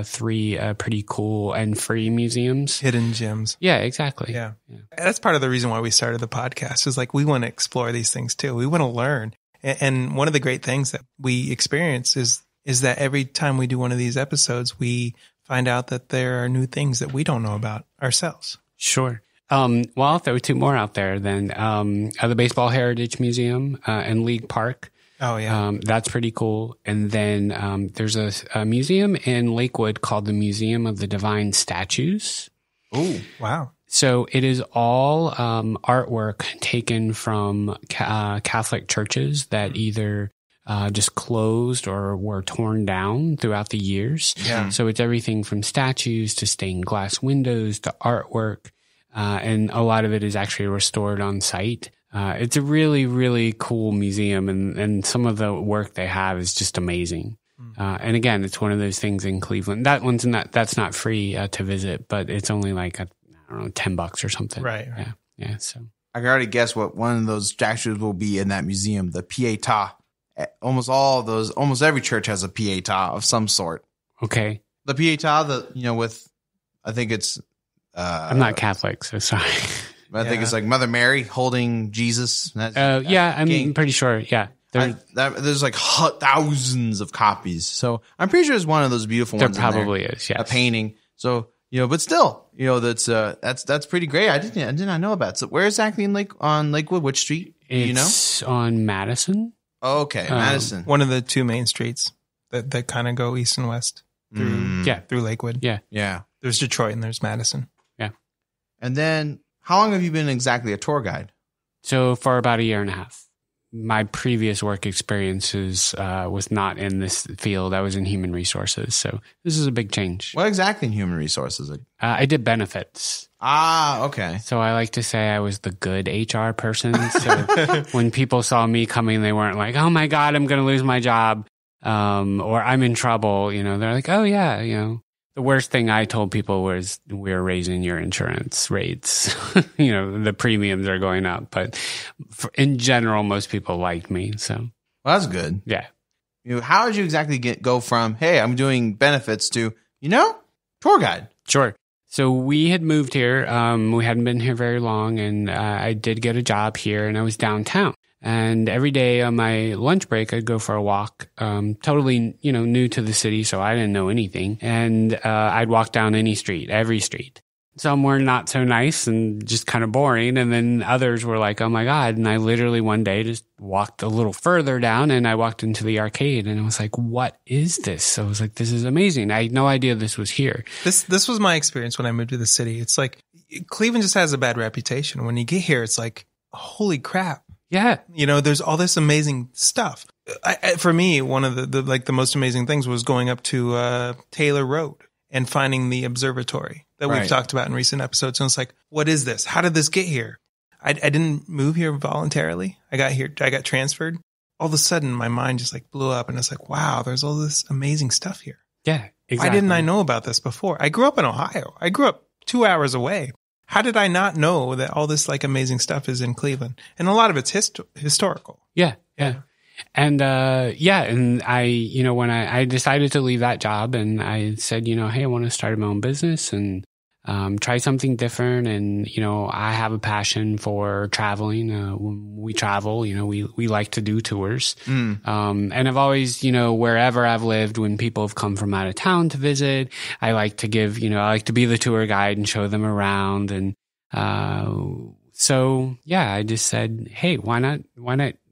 three pretty cool and free museums. Hidden gems. Yeah, exactly. Yeah. That's part of the reason why we started the podcast is like we want to explore these things too. We want to learn. And one of the great things that we experience is that every time we do one of these episodes, we find out that there are new things that we don't know about ourselves. Sure. Well, I'll throw two more out there then. The Baseball Heritage Museum and League Park. Oh, yeah. That's pretty cool. And then there's a museum in Lakewood called the Museum of the Divine Statues. Oh, wow. So it is all artwork taken from Catholic churches that either just closed or were torn down throughout the years. Yeah. So it's everything from statues to stained glass windows to artwork. And a lot of it is actually restored on site. It's a really, really cool museum, and some of the work they have is just amazing. And again, it's one of those things in Cleveland. That's not free to visit, but it's only like, I don't know, $10 or something. Right. Yeah. So I can already guess what one of those statues will be in that museum, the Pietà. Almost every church has a Pietà of some sort. Okay. The Pietà, with, I think it's, I'm not Catholic, so sorry. I think it's like Mother Mary holding Jesus. I'm pretty sure. Yeah. There's like thousands of copies. So I'm pretty sure it's one of those beautiful ones. There probably is, yes. A painting. So, but still, that's pretty great. I did not know about it. So where exactly in Lakewood? Which street? It's on Madison. Oh, okay. Madison. One of the two main streets that kind of go east and west through Lakewood. Yeah. Yeah. There's Detroit and there's Madison. Yeah. And then how long have you been exactly a tour guide? So for about a year and a half. My previous work experiences was not in this field. I was in human resources. So this is a big change. What exactly in human resources? I did benefits. Okay. So I like to say I was the good HR person. So when people saw me coming, they weren't like, oh my God, I'm going to lose my job. Or I'm in trouble. They're like, oh yeah, The worst thing I told people was we're raising your insurance rates. The premiums are going up. But in general, most people liked me. So well, that's good. Yeah. How did you exactly go from, hey, I'm doing benefits to, tour guide? Sure. So we had moved here. We hadn't been here very long, and I did get a job here, and I was downtown. And every day on my lunch break, I'd go for a walk, totally, new to the city, so I didn't know anything. And I'd walk down every street. Some were not so nice and just kind of boring. And then others were like, oh my God. And I literally one day just walked a little further down and I walked into the arcade and I was like, what is this? So I was like, this is amazing. I had no idea this was here. This was my experience when I moved to the city. It's like Cleveland just has a bad reputation. When you get here, it's like, holy crap. Yeah. There's all this amazing stuff. For me, one of the most amazing things was going up to Taylor Road and finding the observatory that we've talked about in recent episodes. And it's like, what is this? How did this get here? I didn't move here voluntarily. I got transferred. All of a sudden, my mind just like blew up and it's like, wow, there's all this amazing stuff here. Yeah, exactly. Why didn't I know about this before? I grew up in Ohio. I grew up 2 hours away. How did I not know that all this like amazing stuff is in Cleveland? And a lot of it's historical. Yeah. And, and I, when I decided to leave that job and I said, hey, I want to start my own business and, try something different. And, I have a passion for traveling. When we travel, we like to do tours. And I've always, wherever I've lived, when people have come from out of town to visit, I like to give, I like to be the tour guide and show them around. And, so yeah, I just said, hey, why not?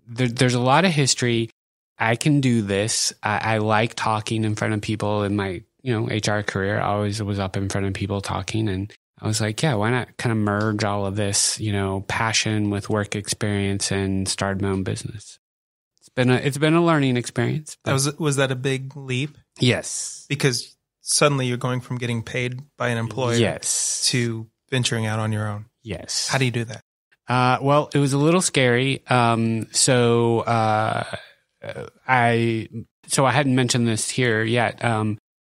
There's a lot of history. I can do this. I like talking in front of people in my, HR career. I always was up in front of people talking. And I was like, yeah, why not kind of merge all of this, passion with work experience and start my own business? It's it's been a learning experience. Was that a big leap? Yes. Because suddenly you're going from getting paid by an employer to venturing out on your own. Yes. How do you do that? Well, it was a little scary. So I hadn't mentioned this here yet.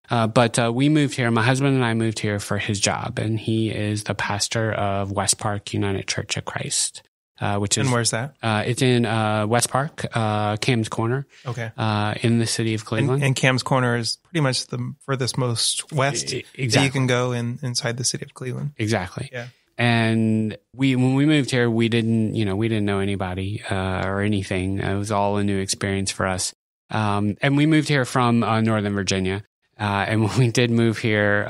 But we moved here. My husband and I moved here for his job, and he is the pastor of West Park United Church of Christ, which is. And where's that? It's in West Park, Cam's Corner. Okay. In the city of Cleveland. And Cam's Corner is pretty much the furthest most west that you can go inside the city of Cleveland. Exactly. Yeah. And when we moved here, we didn't know anybody or anything. It was all a new experience for us. And we moved here from Northern Virginia. And when we did move here,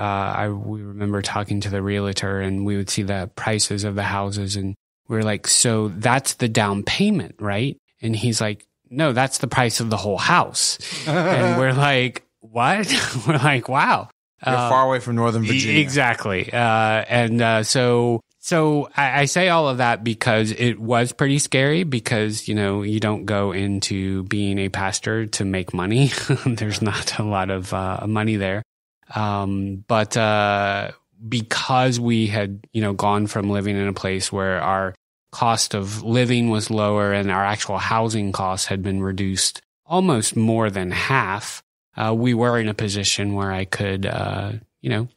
we remember talking to the realtor, and we would see the prices of the houses, and we were like, "So that's the down payment, right?" And he's like, "No, that's the price of the whole house." And we're like, "What?" We're like, "Wow." You're far away from Northern Virginia. Exactly. So I say all of that because it was pretty scary because, you don't go into being a pastor to make money. There's not a lot of money there. But because we had, gone from living in a place where our cost of living was lower and our actual housing costs had been reduced almost more than half, we were in a position where I could,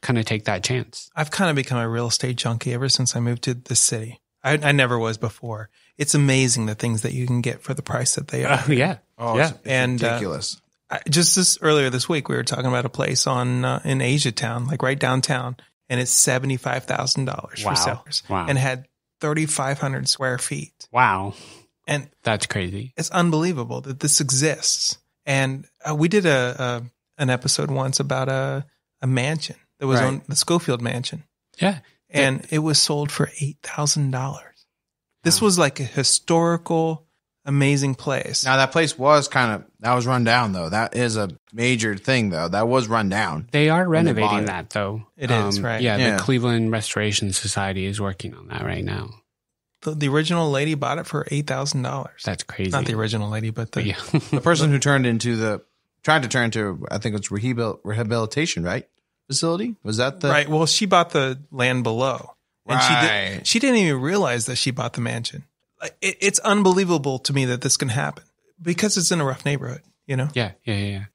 kind of take that chance. I've kind of become a real estate junkie ever since I moved to this city. I never was before. It's amazing the things that you can get for the price that they are. Yeah. Oh, yeah. It's ridiculous. Earlier this week, we were talking about a place in Asia Town, like right downtown, and it's $75,000 for sellers. Wow. And had 3,500 square feet. Wow. And that's crazy. It's unbelievable that this exists. And we did an episode once about a mansion that was on the Schofield Mansion. Yeah. And it was sold for $8,000. This was like a historical, amazing place. Now, that place was that was run down, though. That is a major thing, though. That was run down. They are renovating that, though. It is, right? Yeah, the Cleveland Restoration Society is working on that right now. The original lady bought it for $8,000. That's crazy. Not the original lady, but the the person who tried to turn into, I think it's rehabilitation, right? Facility? Was that the right? Well, she bought the land below, and she didn't even realize that she bought the mansion. It's unbelievable to me that this can happen because it's in a rough neighborhood. Yeah.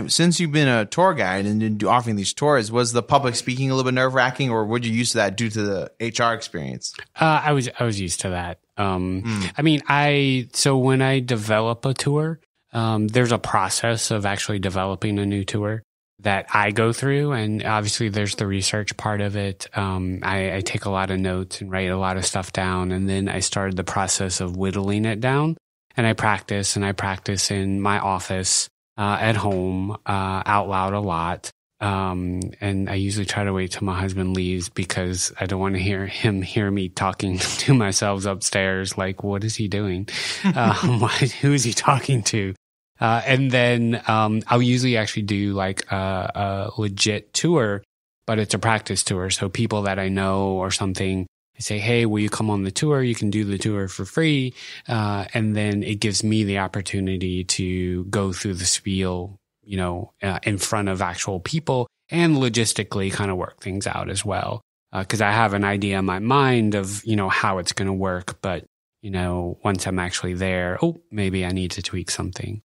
Since you've been a tour guide and offering these tours, was the public speaking a little bit nerve wracking, or were you used to that due to the HR experience? I was used to that. I mean, so when I develop a tour, there's a process of actually developing a new tour that I go through, and obviously there's the research part of it. I take a lot of notes and write a lot of stuff down, and then I started the process of whittling it down, and I practice in my office. At home, out loud a lot. And I usually try to wait till my husband leaves because I don't want to hear me talking to myself upstairs. Like, what is he doing? Who is he talking to? And then, I'll usually actually do like a legit tour, but it's a practice tour. So people that I know or something, I say, hey, will you come on the tour? You can do the tour for free. And then it gives me the opportunity to go through the spiel, in front of actual people and logistically kind of work things out as well. Cause I have an idea in my mind of, how it's going to work. But, once I'm actually there, maybe I need to tweak something.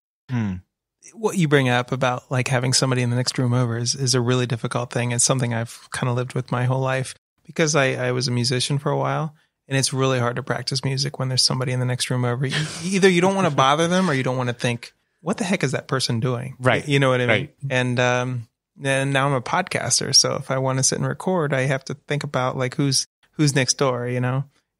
What you bring up about like having somebody in the next room over is a really difficult thing. It's something I've kind of lived with my whole life. Because I was a musician for a while, and it's really hard to practice music when there's somebody in the next room over. Either you don't want to bother them, or you don't want to think, what the heck is that person doing? Right. You know what I mean? Right. And now I'm a podcaster, so if I want to sit and record, I have to think about like who's next door,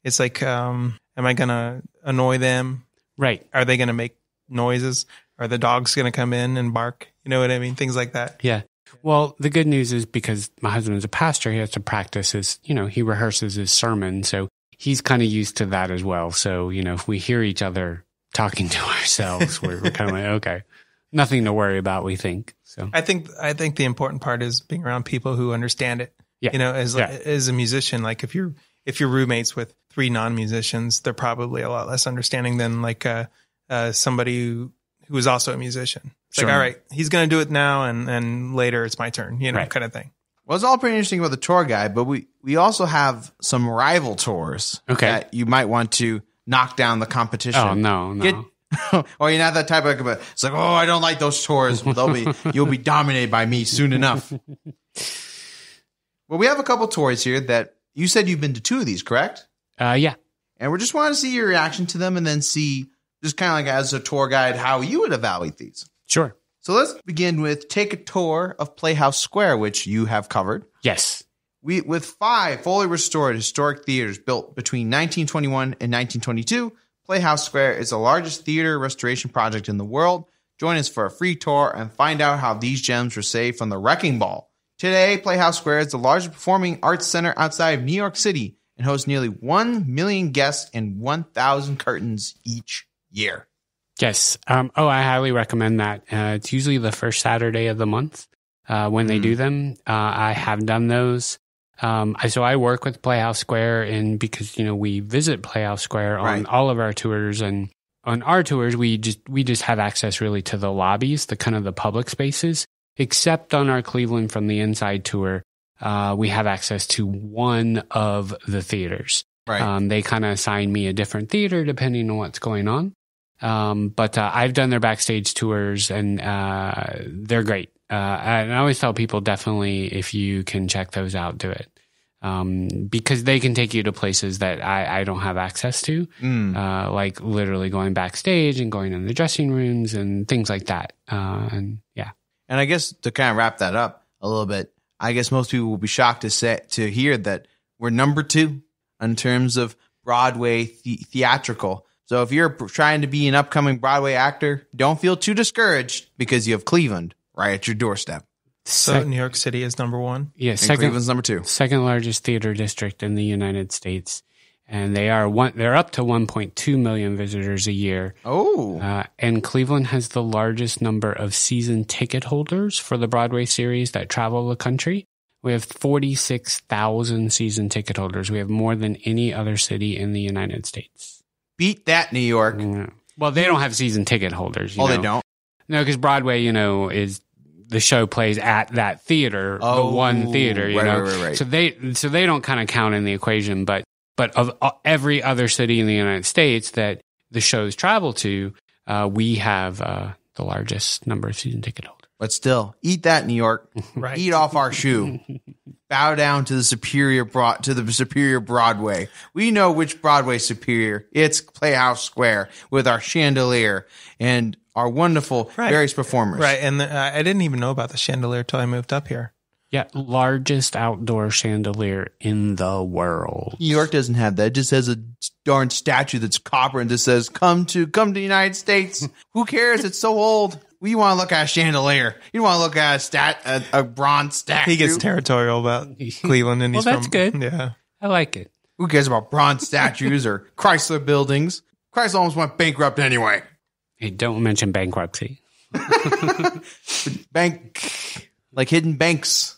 It's like, am I going to annoy them? Right. Are they going to make noises? Are the dogs going to come in and bark? You know what I mean? Things like that. Yeah. Well, the good news is because my husband is a pastor, he has to practice he rehearses his sermon. So he's kind of used to that as well. So, if we hear each other talking to ourselves, we're kind of like, okay, nothing to worry about, we think. So I think the important part is being around people who understand it. Yeah. As a musician, like if you're roommates with 3 non-musicians, they're probably a lot less understanding than like somebody who who is also a musician. It's Sure. like, all right, he's going to do it now, and later it's my turn, Right. kind of thing. Well, it's all pretty interesting about the tour guide, but we also have some rival tours that you might want to knock down the competition. Oh, no. Or you're not that type of, but it's like, oh, I don't like those tours. You'll be dominated by me soon enough. Well, we have a couple tours here that you said you've been to 2 of these, correct? Yeah. And we just want to see your reaction to them and then see, just kind of like as a tour guide, how you would evaluate these. Sure. So let's begin with take a tour of Playhouse Square, which you have covered. Yes. With 5 fully restored historic theaters built between 1921 and 1922, Playhouse Square is the largest theater restoration project in the world. Join us for a free tour and find out how these gems were saved from the wrecking ball. Today, Playhouse Square is the largest performing arts center outside of New York City and hosts nearly 1 million guests and 1,000 curtains each year. Yes. I highly recommend that. It's usually the first Saturday of the month when they do them. I have done those. So I work with Playhouse Square, and because we visit Playhouse Square on all of our tours, and on our tours we just have access really to the lobbies, the kind of the public spaces. Except on our Cleveland from the Inside tour, we have access to one of the theaters. Right. They kind of assign me a different theater depending on what's going on. But I've done their backstage tours, and they're great. And I always tell people, definitely, if you can check those out, do it. Because they can take you to places that I don't have access to, like literally going backstage and going in the dressing rooms and things like that. And yeah. And I guess to kind of wrap that up a little bit, I guess most people will be shocked to hear that we're number 2 in terms of Broadway theatrical. So if you're trying to be an upcoming Broadway actor, don't feel too discouraged because you have Cleveland right at your doorstep. So New York City is number 1? Yeah, Cleveland's number 2. Second largest theater district in the United States. And they're up to 1.2 million visitors a year. Oh. And Cleveland has the largest number of season ticket holders for the Broadway series that travel the country. We have 46,000 season ticket holders. We have more than any other city in the United States. Beat that, New York. Yeah. Well, they don't have season ticket holders. They don't? No, because Broadway, is the show plays at that theater, the one theater, Right. So they don't kind of count in the equation, but of every other city in the United States that the shows travel to, we have the largest number of season ticket holders. But still, eat that, New York. Right. Eat off our shoe. Bow down to the superior Broadway. We know which Broadway superior. It's Playhouse Square with our chandelier and our wonderful various performers. Right, and I didn't even know about the chandelier till I moved up here. Yeah, largest outdoor chandelier in the world. New York doesn't have that. It just has a darn statue that's copper and just says, come to the United States. Who cares? It's so old. We want to look at a chandelier. You want to look at a bronze statue. He gets territorial about Cleveland, and he's that's good. Yeah. I like it. Who cares about bronze statues or Chrysler buildings? Chrysler almost went bankrupt anyway. Hey, don't mention bankruptcy. Bank, like hidden banks.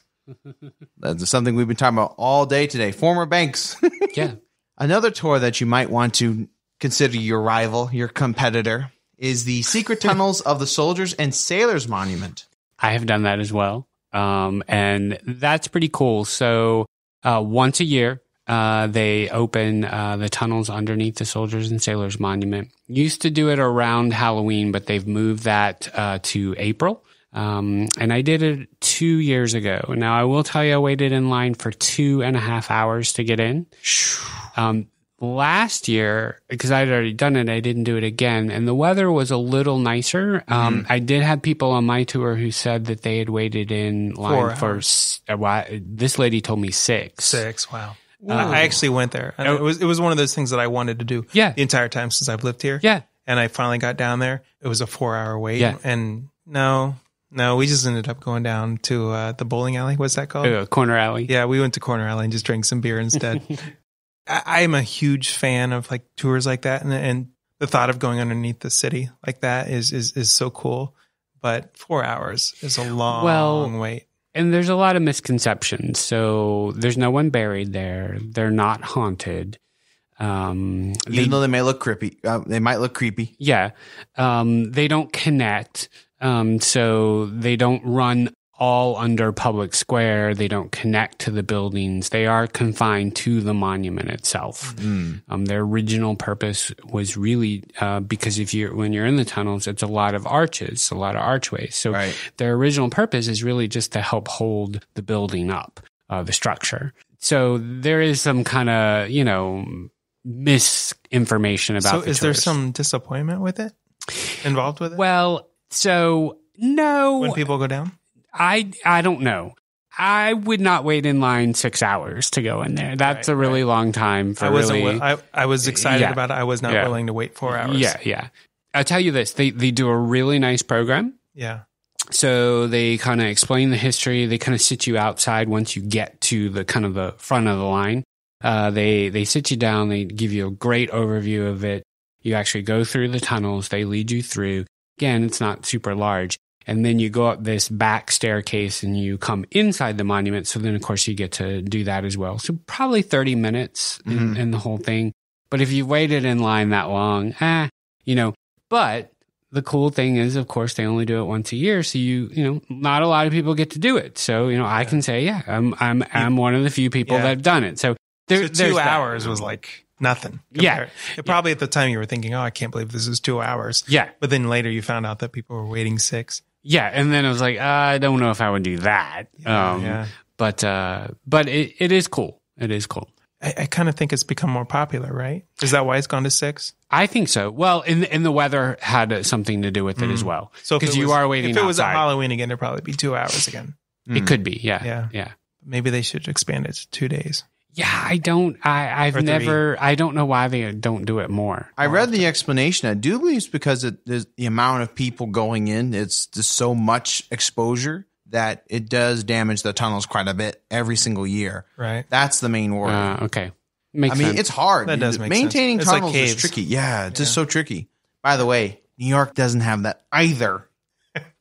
That's something we've been talking about all day today. Former banks. Yeah. Another tour that you might want to consider your rival, your competitor, is the Secret Tunnels of the Soldiers and Sailors Monument. I have done that as well. And that's pretty cool. So once a year, they open the tunnels underneath the Soldiers and Sailors Monument. Used to do it around Halloween, but they've moved that to April. And I did it 2 years ago. Now, I will tell you, I waited in line for 2.5 hours to get in. Last year, because I'd already done it, I didn't do it again. And the weather was a little nicer. I did have people on my tour who said that they had waited in line for, this lady told me 6. 6, wow. I actually went there. And it was one of those things that I wanted to do the entire time since I've lived here. Yeah. And I finally got down there. It was a 4-hour wait. Yeah. And no, we just ended up going down to the bowling alley. What's that called? Corner Alley. Yeah, we went to Corner Alley and just drank some beer instead. I am a huge fan of like tours like that, and the thought of going underneath the city like that is so cool. But 4 hours is a long wait. And there's a lot of misconceptions. So there's no one buried there. They're not haunted. Even though they may look creepy, they might look creepy. Yeah. They don't connect. So they don't run all under public square. They don't connect to the buildings. They are confined to the monument itself. Their original purpose was really because when you're in the tunnels, it's a lot of arches, a lot of archways. So their original purpose is really just to help hold the building up, the structure. So there is some kind of, misinformation about. So is there some disappointment with it involved with it? Well, so no. When people go down? I don't know. I would not wait in line 6 hours to go in there. That's a really long time for I was excited about it. I was not willing to wait 4 hours. Yeah. I'll tell you this. They do a really nice program. Yeah. So they kind of explain the history. They kind of sit you outside once you get to the kind of the front of the line. They sit you down. They give you a great overview of it. You actually go through the tunnels. They lead you through. Again, it's not super large. And then you go up this back staircase and you come inside the monument. So then, of course, you get to do that as well. So probably 30 minutes in the whole thing. But if you waited in line that long, but the cool thing is, of course, they only do it once a year. So not a lot of people get to do it. So, I can say, I'm one of the few people that have done it. So 2 hours was like nothing. Yeah. Probably at the time you were thinking, I can't believe this is 2 hours. Yeah. But then later you found out that people were waiting 6. Yeah. And then I was like, I don't know if I would do that. But it is cool. It is cool. I kind of think it's become more popular, right? Is that why it's gone to 6? I think so. Well, and the weather had something to do with it as well. So because you are waiting outside. If it was at Halloween again, it'd probably be 2 hours again. It could be. Yeah. Maybe they should expand it to 2 days. Yeah, I don't know why they don't do it more. I read the explanation. I do believe it's because there's the amount of people going in. It's just so much exposure that it does damage the tunnels quite a bit every single year. Right. That's the main worry. Okay. Makes sense. It's hard. That does make Maintaining sense. tunnels It's like is tricky. Yeah, it's just so tricky. By the way, New York doesn't have that either.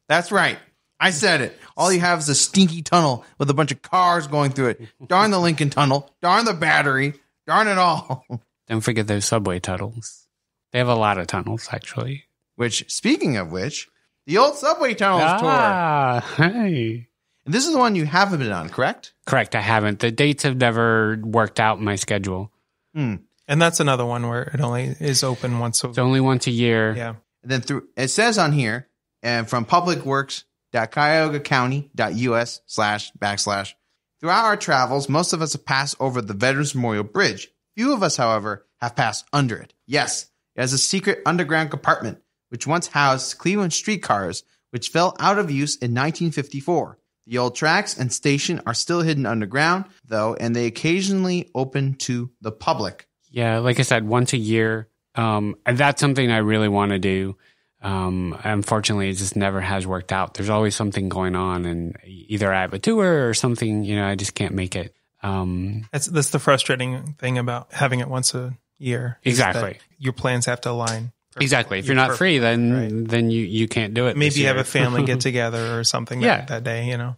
That's right. I said it. All you have is a stinky tunnel with a bunch of cars going through it. Darn the Lincoln Tunnel. Darn the Battery. Darn it all. Don't forget those subway tunnels. They have a lot of tunnels, actually. Which, speaking of which, the old subway tunnels tour. Hey. And this is the one you haven't been on, correct? Correct. I haven't. The dates have never worked out in my schedule. And that's another one where it only is open once a week. It's only once a year. Yeah. And then it says on here, and from publicworks.cuyahoga.us// throughout our travels, most of us have passed over the Veterans Memorial Bridge. Few of us, however, have passed under it. Yes, it has a secret underground compartment, which once housed Cleveland streetcars, which fell out of use in 1954. The old tracks and station are still hidden underground, though, and they occasionally open to the public. Yeah, like I said, once a year. And that's something I really want to do. Unfortunately, it just never has worked out. There's always something going on, and either I have a tour or something, I just can't make it. That's the frustrating thing about having it once a year. Exactly. Your plans have to align. Exactly. If you're not free, then you can't do it. Maybe you have a family get together or something that day, Yeah.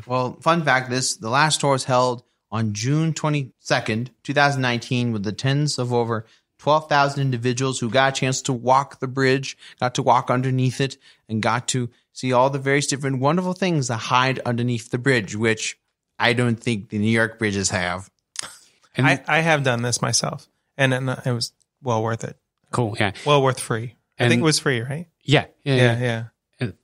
Well, fun fact, the last tour was held on June 22nd, 2019, with the tens of over 12,000 individuals who got a chance to walk the bridge, got to walk underneath it, and got to see all the various different wonderful things that hide underneath the bridge, which I don't think the New York bridges have. And I have done this myself, and it was well worth it. Cool, yeah. Well worth free. I think it was free, right? Yeah. And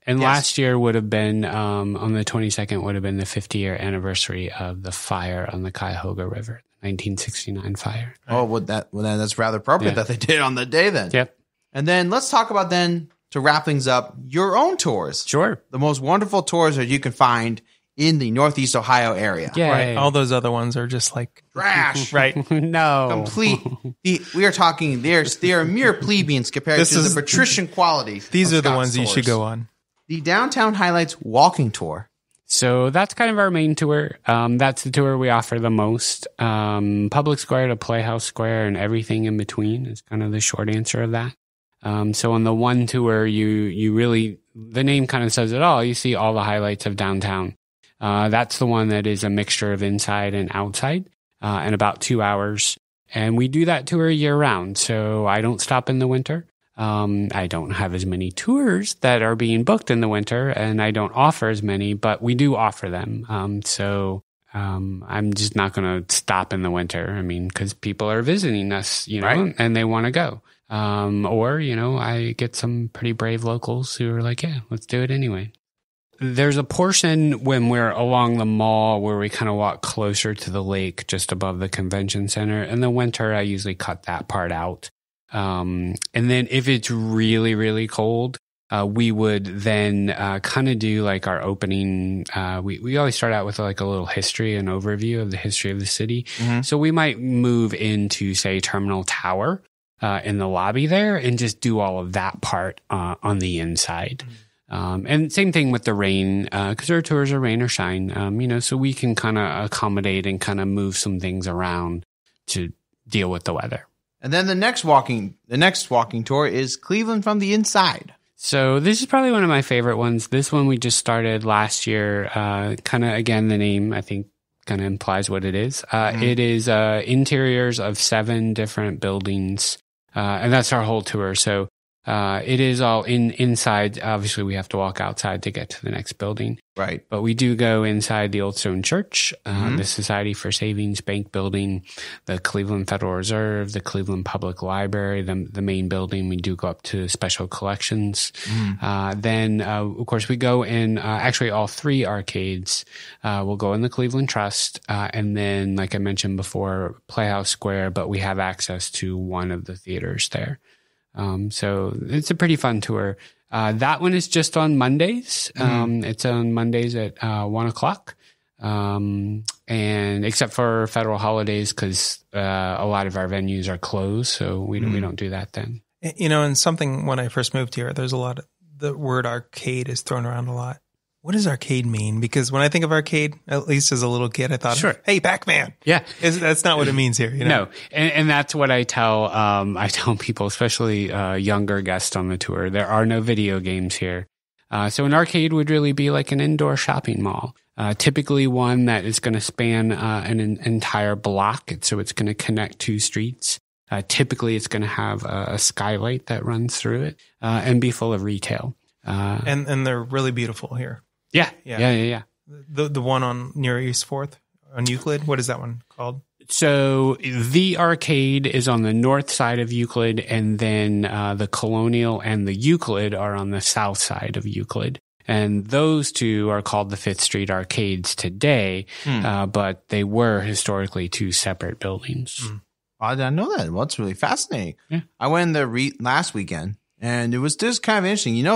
Yes. last year would have been, on the 22nd, would have been the 50-year anniversary of the fire on the Cuyahoga River, 1969 fire. Oh, that's rather appropriate that they did on the day then. Yep. And then let's talk about then, to wrap things up, your own tours. Sure. The most wonderful tours that you can find in the Northeast Ohio area. Yeah. Right. All those other ones are just like Trash. Right. No. Complete. We are talking, they are mere plebeians compared to the patrician quality. These are the Scott's ones you should tours. go on. The Downtown Highlights Walking Tour. So that's kind of our main tour. That's the tour we offer the most. Public Square to Playhouse Square and everything in between is kind of the short answer of that. So on the one tour, you really, the name kind of says it all. You see all the highlights of downtown. That's the one that is a mixture of inside and outside, and about 2 hours. And we do that tour year round. So I don't stop in the winter. I don't have as many tours that are being booked in the winter, and I don't offer as many, but we do offer them. I'm just not going to stop in the winter. I mean, because people are visiting us, Right. and they want to go. Or, I get some pretty brave locals who are like, yeah, let's do it anyway. There's a portion when we're along the mall where we kind of walk closer to the lake just above the convention center. In the winter, I usually cut that part out. And then if it's really, really cold, we would then kind of do like our opening. We always start out with like a little history, an overview of the history of the city. Mm-hmm. So we might move into, say, Terminal Tower in the lobby there and just do all of that part on the inside. Mm-hmm. And same thing with the rain, because our tours are rain or shine, so we can kind of accommodate and kind of move some things around to deal with the weather. And then the next walking tour is Cleveland from the inside. So this is probably one of my favorite ones. This one we just started last year. Kind of, again, the name, I think, kind of implies what it is. It is interiors of 7 different buildings, and that's our whole tour. So it is all inside. Obviously, we have to walk outside to get to the next building. Right. But we do go inside the Old Stone Church, the Society for Savings Bank building, the Cleveland Federal Reserve, the Cleveland Public Library, the main building. We do go up to special collections. Then, of course, we go in actually all 3 arcades. We'll go in the Cleveland Trust, and then, like I mentioned before, Playhouse Square, but we have access to one of the theaters there. So it's a pretty fun tour. That one is just on Mondays. It's on Mondays at 1:00. And except for federal holidays, because a lot of our venues are closed, so we don't do that then. And something when I first moved here, there's a lot of the word arcade is thrown around a lot. What does arcade mean? Because when I think of arcade, at least as a little kid, I thought, sure, hey, Pac-Man. Yeah. That's not what it means here. No. And that's what I tell people, especially younger guests on the tour. There are no video games here. So an arcade would really be like an indoor shopping mall. Typically one that is going to span an entire block. So it's going to connect 2 streets. Typically it's going to have a skylight that runs through it and be full of retail. And they're really beautiful here. Yeah. The one on near East 4th on Euclid. What is that one called? So the arcade is on the north side of Euclid, and then the Colonial and the Euclid are on the south side of Euclid. And those 2 are called the 5th Street Arcades today, but they were historically 2 separate buildings. I didn't know that. Well, it's really fascinating. Yeah. I went in there last weekend, and it was just kind of interesting.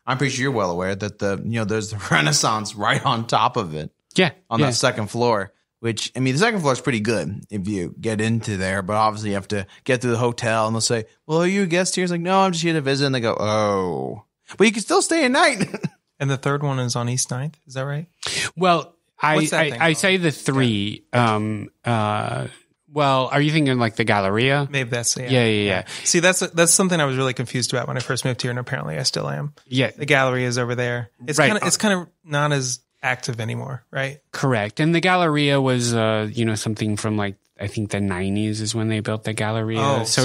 I'm pretty sure you're well aware that there's the Renaissance right on top of it. Yeah. On that second floor, which, I mean, the second floor is pretty good if you get into there, but obviously you have to get to the hotel and they'll say, well, are you a guest here? It's like, no, I'm just here to visit. And they go, oh, but you can still stay at night. And the third one is on East 9th. Is that right? Well, I say the 3, well, are you thinking like the Galleria? Maybe that's Yeah. See, that's something I was really confused about when I first moved here, and apparently I still am. Yeah, the Galleria is over there. It's right. kind of not as active anymore, right? Correct. And the Galleria was something from like I think the 90s is when they built the Galleria. So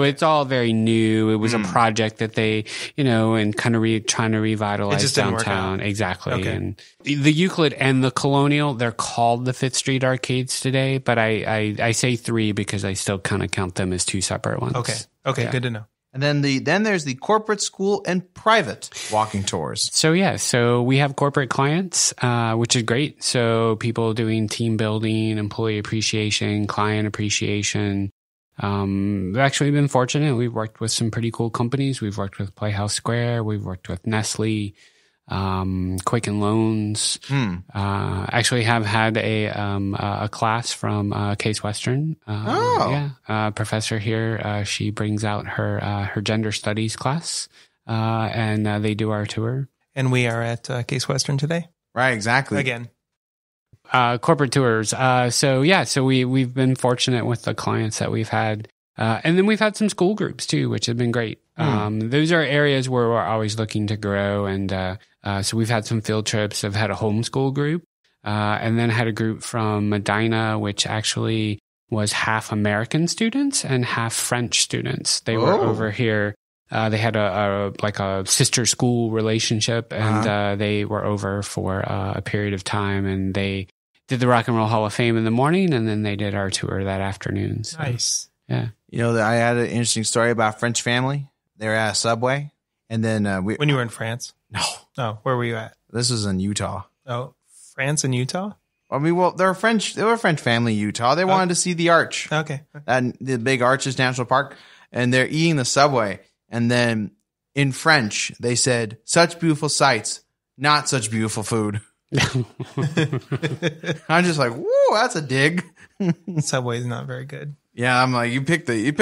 it's all very new. It was a project that they, and kind of trying to revitalize downtown. Exactly. Okay. And the Euclid and the Colonial, they're called the 5th Street Arcades today, but I say 3 because I still kind of count them as 2 separate ones. Okay. Good to know. And then there's the corporate, school, and private walking tours. So we have corporate clients, which is great. So people doing team building, employee appreciation, client appreciation. We've actually been fortunate. We've worked with some pretty cool companies. We've worked with Playhouse Square. We've worked with Nestle, Quicken Loans. Actually have had a class from Case Western. Professor here. She brings out her gender studies class, and they do our tour. And we are at Case Western today. Right, exactly. Again. Corporate tours. So we've been fortunate with the clients that we've had. And then we've had some school groups too, which have been great. Those are areas where we're always looking to grow. And so we've had some field trips. I've had a homeschool group, and then had a group from Medina, which actually was half American students and half French students. They were over here. They had a sister school relationship, and they were over for a period of time, and they did the Rock and Roll Hall of Fame in the morning, and then they did our tour that afternoon. So, nice. Yeah. I had an interesting story about a French family. They were at a Subway, and then when you were in France? No. Oh, where were you at? This was in Utah. Oh, France and Utah? I mean, well, they're French. They were a French family in Utah. They wanted to see the arch. Okay. And the big Arches National Park. And they're eating the Subway. And then in French, they said, "Such beautiful sights, not such beautiful food." I'm just like, whoa, that's a dig. Subway's not very good. Yeah, I'm like, you picked the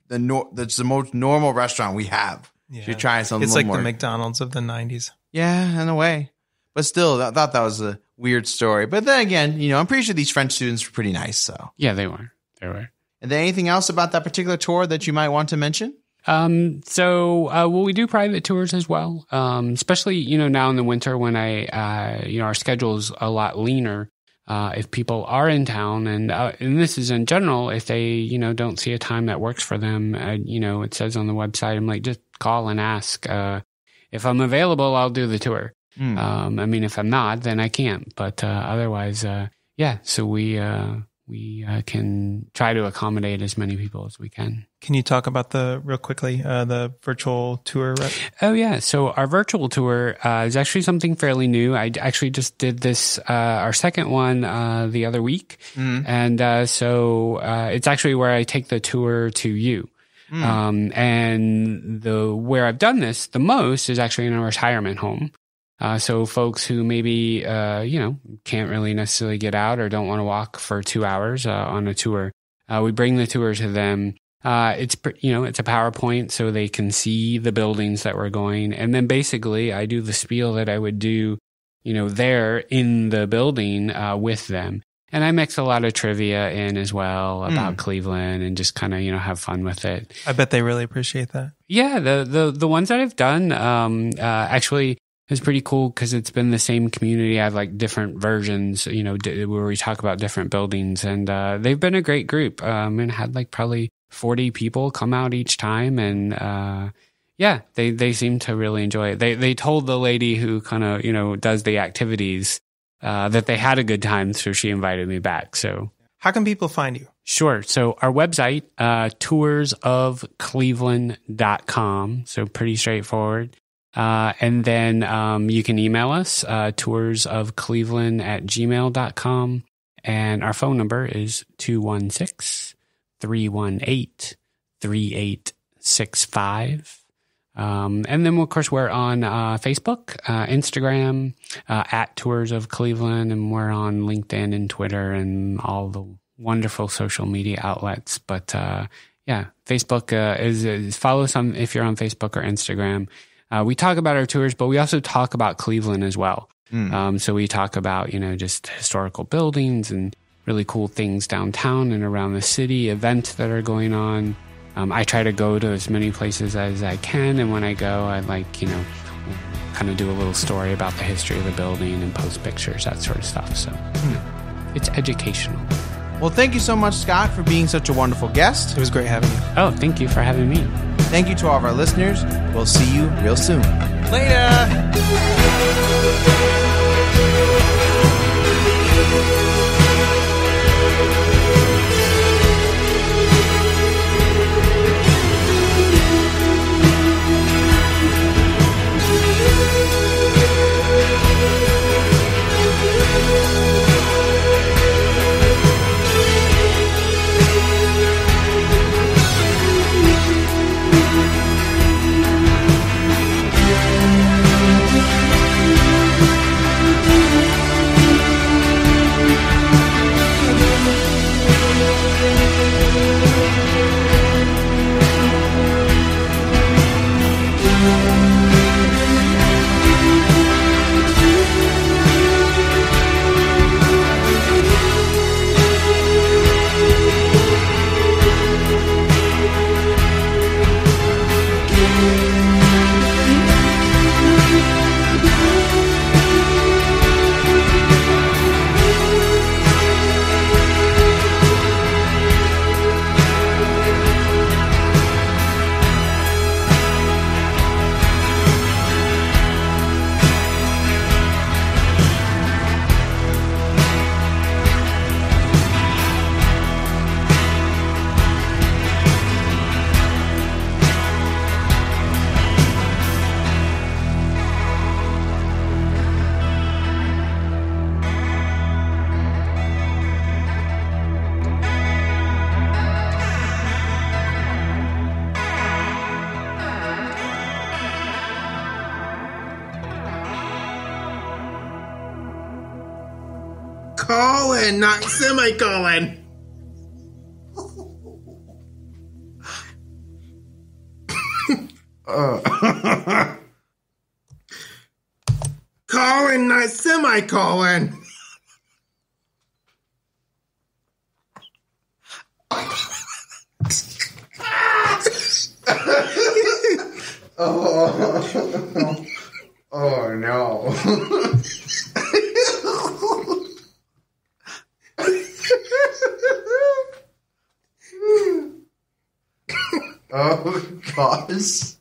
that's the most normal restaurant we have. Yeah. You're trying something. It's like more. the McDonald's of the 90s. Yeah, in a way. But still, I thought that was a weird story. But then again, I'm pretty sure these French students were pretty nice. So yeah, they were. They were. And then anything else about that particular tour that you might want to mention? We do private tours as well. Especially, now in the winter when our schedule is a lot leaner. If people are in town and this is in general, if they, don't see a time that works for them, it says on the website, I'm like, just call and ask. If I'm available, I'll do the tour. If I'm not, then I can't. But otherwise, so we can try to accommodate as many people as we can. Can you talk about the virtual tour? Oh, yeah. So our virtual tour is actually something fairly new. I actually just did this, our second one the other week. And so it's actually where I take the tour to you. And where I've done this the most is actually in a retirement home. So folks who maybe, can't really necessarily get out or don't want to walk for 2 hours on a tour, we bring the tour to them. It's a PowerPoint so they can see the buildings that we're going. And then basically I do the spiel that I would do, there in the building with them. And I mix a lot of trivia in as well about Cleveland and just kind of, have fun with it. I bet they really appreciate that. Yeah. The ones that I've done, actually, it's pretty cool because it's been the same community. I have like different versions, where we talk about different buildings, and they've been a great group. And had like probably 40 people come out each time, and they seem to really enjoy it. They told the lady who kind of does the activities that they had a good time, so she invited me back. So how can people find you? Sure. So our website, toursofcleveland.com. So pretty straightforward. And then you can email us, toursofcleveland@gmail.com. And our phone number is 216-318-3865. And then, of course, we're on Facebook, Instagram, at Tours of Cleveland, and we're on LinkedIn and Twitter and all the wonderful social media outlets. But Facebook is follow us on if you're on Facebook or Instagram. We talk about our tours, but we also talk about Cleveland as well. So we talk about, just historical buildings and really cool things downtown and around the city, events that are going on. I try to go to as many places as I can. And when I go, I kind of do a little story about the history of the building and post pictures, that sort of stuff. So it's educational. Well, thank you so much, Scott, for being such a wonderful guest. It was great having you. Oh, thank you for having me. Thank you to all of our listeners. We'll see you real soon. Later! colon, not semicolon. Colon, not semicolon. Oh no. Oh gosh.